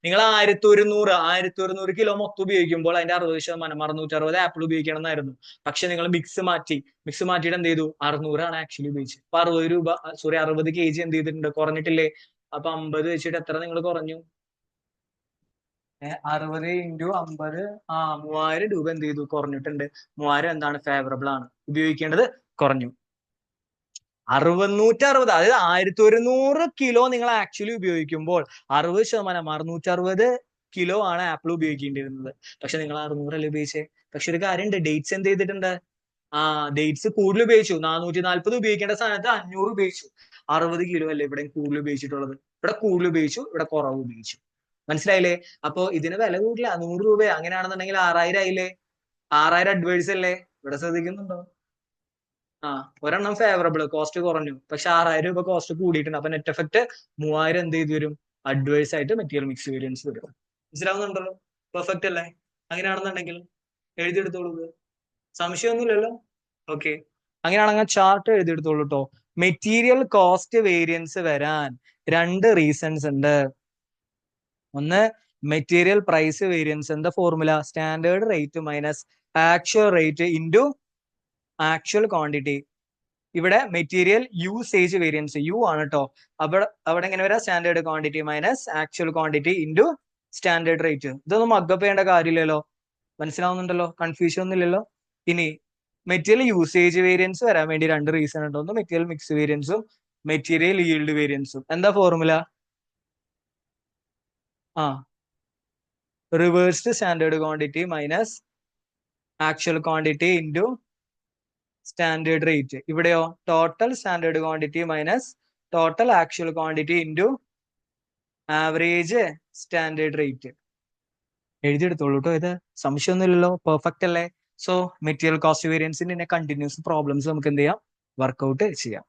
[SPEAKER 1] നിങ്ങൾ 1100 കിലോ മൊത്തം ഉപയോഗിക്കുമ്പോൾ അതിന്റെ 60%, 660 ആപ്പിൾ ഉപയോഗിക്കണം എന്നായിരുന്നു. പക്ഷെ നിങ്ങൾ മിക്സ് മാറ്റിയിട്ട് എന്ത് ചെയ്തു? 600 ആക്ച്വലി ഉപയോഗിച്ചത്. അപ്പൊ 60 രൂപ, സോറി 60 kg എന്ത് ചെയ്തിട്ടുണ്ട്? കുറഞ്ഞിട്ടില്ലേ? അപ്പൊ 50 വെച്ചിട്ട് എത്ര നിങ്ങൾ കുറഞ്ഞു? 60 ഇൻറ്റു 50, 3000 രൂപ എന്ത് ചെയ്തു? കുറഞ്ഞിട്ടുണ്ട്. 3000 എന്താണ്? ഫേവറബിൾ ആണ്, ഉപയോഗിക്കേണ്ടത് കുറഞ്ഞു. 660, അതായത് 1100 കിലോ നിങ്ങൾ ആക്ച്വലി ഉപയോഗിക്കുമ്പോൾ 60%, 660 കിലോ ആണ് ആപ്പിൾ ഉപയോഗിക്കേണ്ടിയിരുന്നത്. പക്ഷെ നിങ്ങൾ 600 അല്ലേ ഉപയോഗിച്ചേ? പക്ഷെ ഒരു കാര്യമുണ്ട്, ഡേറ്റ്സ് എന്ത് ചെയ്തിട്ടുണ്ട്? ഡേറ്റ്സ് കൂടുതൽ ഉപയോഗിച്ചു. 440 ഉപയോഗിക്കേണ്ട സ്ഥാനത്ത് 500 ഉപയോഗിച്ചു. 60 കിലോ അല്ലേ ഇവിടെ കൂടുതൽ ഉപയോഗിച്ചിട്ടുള്ളത്? ഇവിടെ കൂടുതൽ ഉപയോഗിച്ചു, ഇവിടെ കുറവ് ഉപയോഗിച്ചു. മനസ്സിലായില്ലേ? അപ്പൊ ഇതിന് വില കൂടില്ല, 100 രൂപ. അങ്ങനെയാണെന്നുണ്ടെങ്കിൽ 6000 ആയില്ലേ? 6000 അഡ്വേഴ്സ് അല്ലേ? ഇവിടെ ശ്രദ്ധിക്കുന്നുണ്ടോ? ഒരെണ്ണം ഫേവറബിൾ, കോസ്റ്റ് കുറഞ്ഞു. പക്ഷെ 6000 രൂപ കോസ്റ്റ് കൂടിയിട്ടുണ്ട്. അപ്പൊ നെറ്റ് എഫക്ട് 3000 എന്ത് ചെയ്ത് വരും? അഡ്വേഴ്സ് ആയിട്ട് മെറ്റീരിയൽ മിക്സ് വേരിയൻസ് വരും. മനസ്സിലാവുന്നുണ്ടല്ലോ? പെർഫെക്റ്റ് അല്ലേ? അങ്ങനെയാണെന്നുണ്ടെങ്കിൽ എഴുതിയെടുത്തോളൂ. സംശയമൊന്നുമില്ലല്ലോ? ഓക്കെ. അങ്ങനെയാണെങ്കിൽ ചാർട്ട് എഴുതിയെടുത്തോളൂ കേട്ടോ. മെറ്റീരിയൽ കോസ്റ്റ് വേരിയൻസ് വരാൻ 2 റീസൺസ് ഉണ്ട്. ഒന്ന്, മെറ്റീരിയൽ പ്രൈസ് വേരിയൻസ്. എന്താ formula? Standard rate minus actual rate into actual quantity. ഇവിടെ മെറ്റീരിയൽ യൂസേജ് വേരിയൻസ് യു ആണ് കേട്ടോ. അവിടെ എങ്ങനെ വരാം? Standard quantity minus actual quantity into standard rate. ഇതൊന്നും മഗ്ഗപ്പ് ചെയ്യേണ്ട കാര്യമില്ലല്ലോ. മനസ്സിലാവുന്നുണ്ടല്ലോ? കൺഫ്യൂഷൻ ഒന്നും ഇല്ലല്ലോ? ഇനി മെറ്റീരിയൽ യൂസേജ് വേരിയൻസ് വരാൻ വേണ്ടി രണ്ട് റീസൺ ഉണ്ട്. ഒന്ന് മെറ്റീരിയൽ മിക്സ് വേരിയൻസും മെറ്റീരിയൽ ഈൽഡ് വേരിയൻസും. എന്താ ഫോർമുല? ആ reversed standard quantity minus actual quantity into standard rate. ഇവിടെയോ total standard quantity minus total actual quantity into average standard rate. എഴുതിയെടുത്തോളൂ കേട്ടോ. ഇത് സംശയമൊന്നുമില്ലല്ലോ, പെർഫെക്റ്റ് അല്ലേ? സോ മെറ്റീരിയൽ കോസ്റ്റ് വേരിയൻസിന്റെ കണ്ടിന്യൂസ് പ്രോബ്ലംസ് നമുക്ക് എന്ത് ചെയ്യാം, വർക്ക്ഔട്ട് ചെയ്യാം.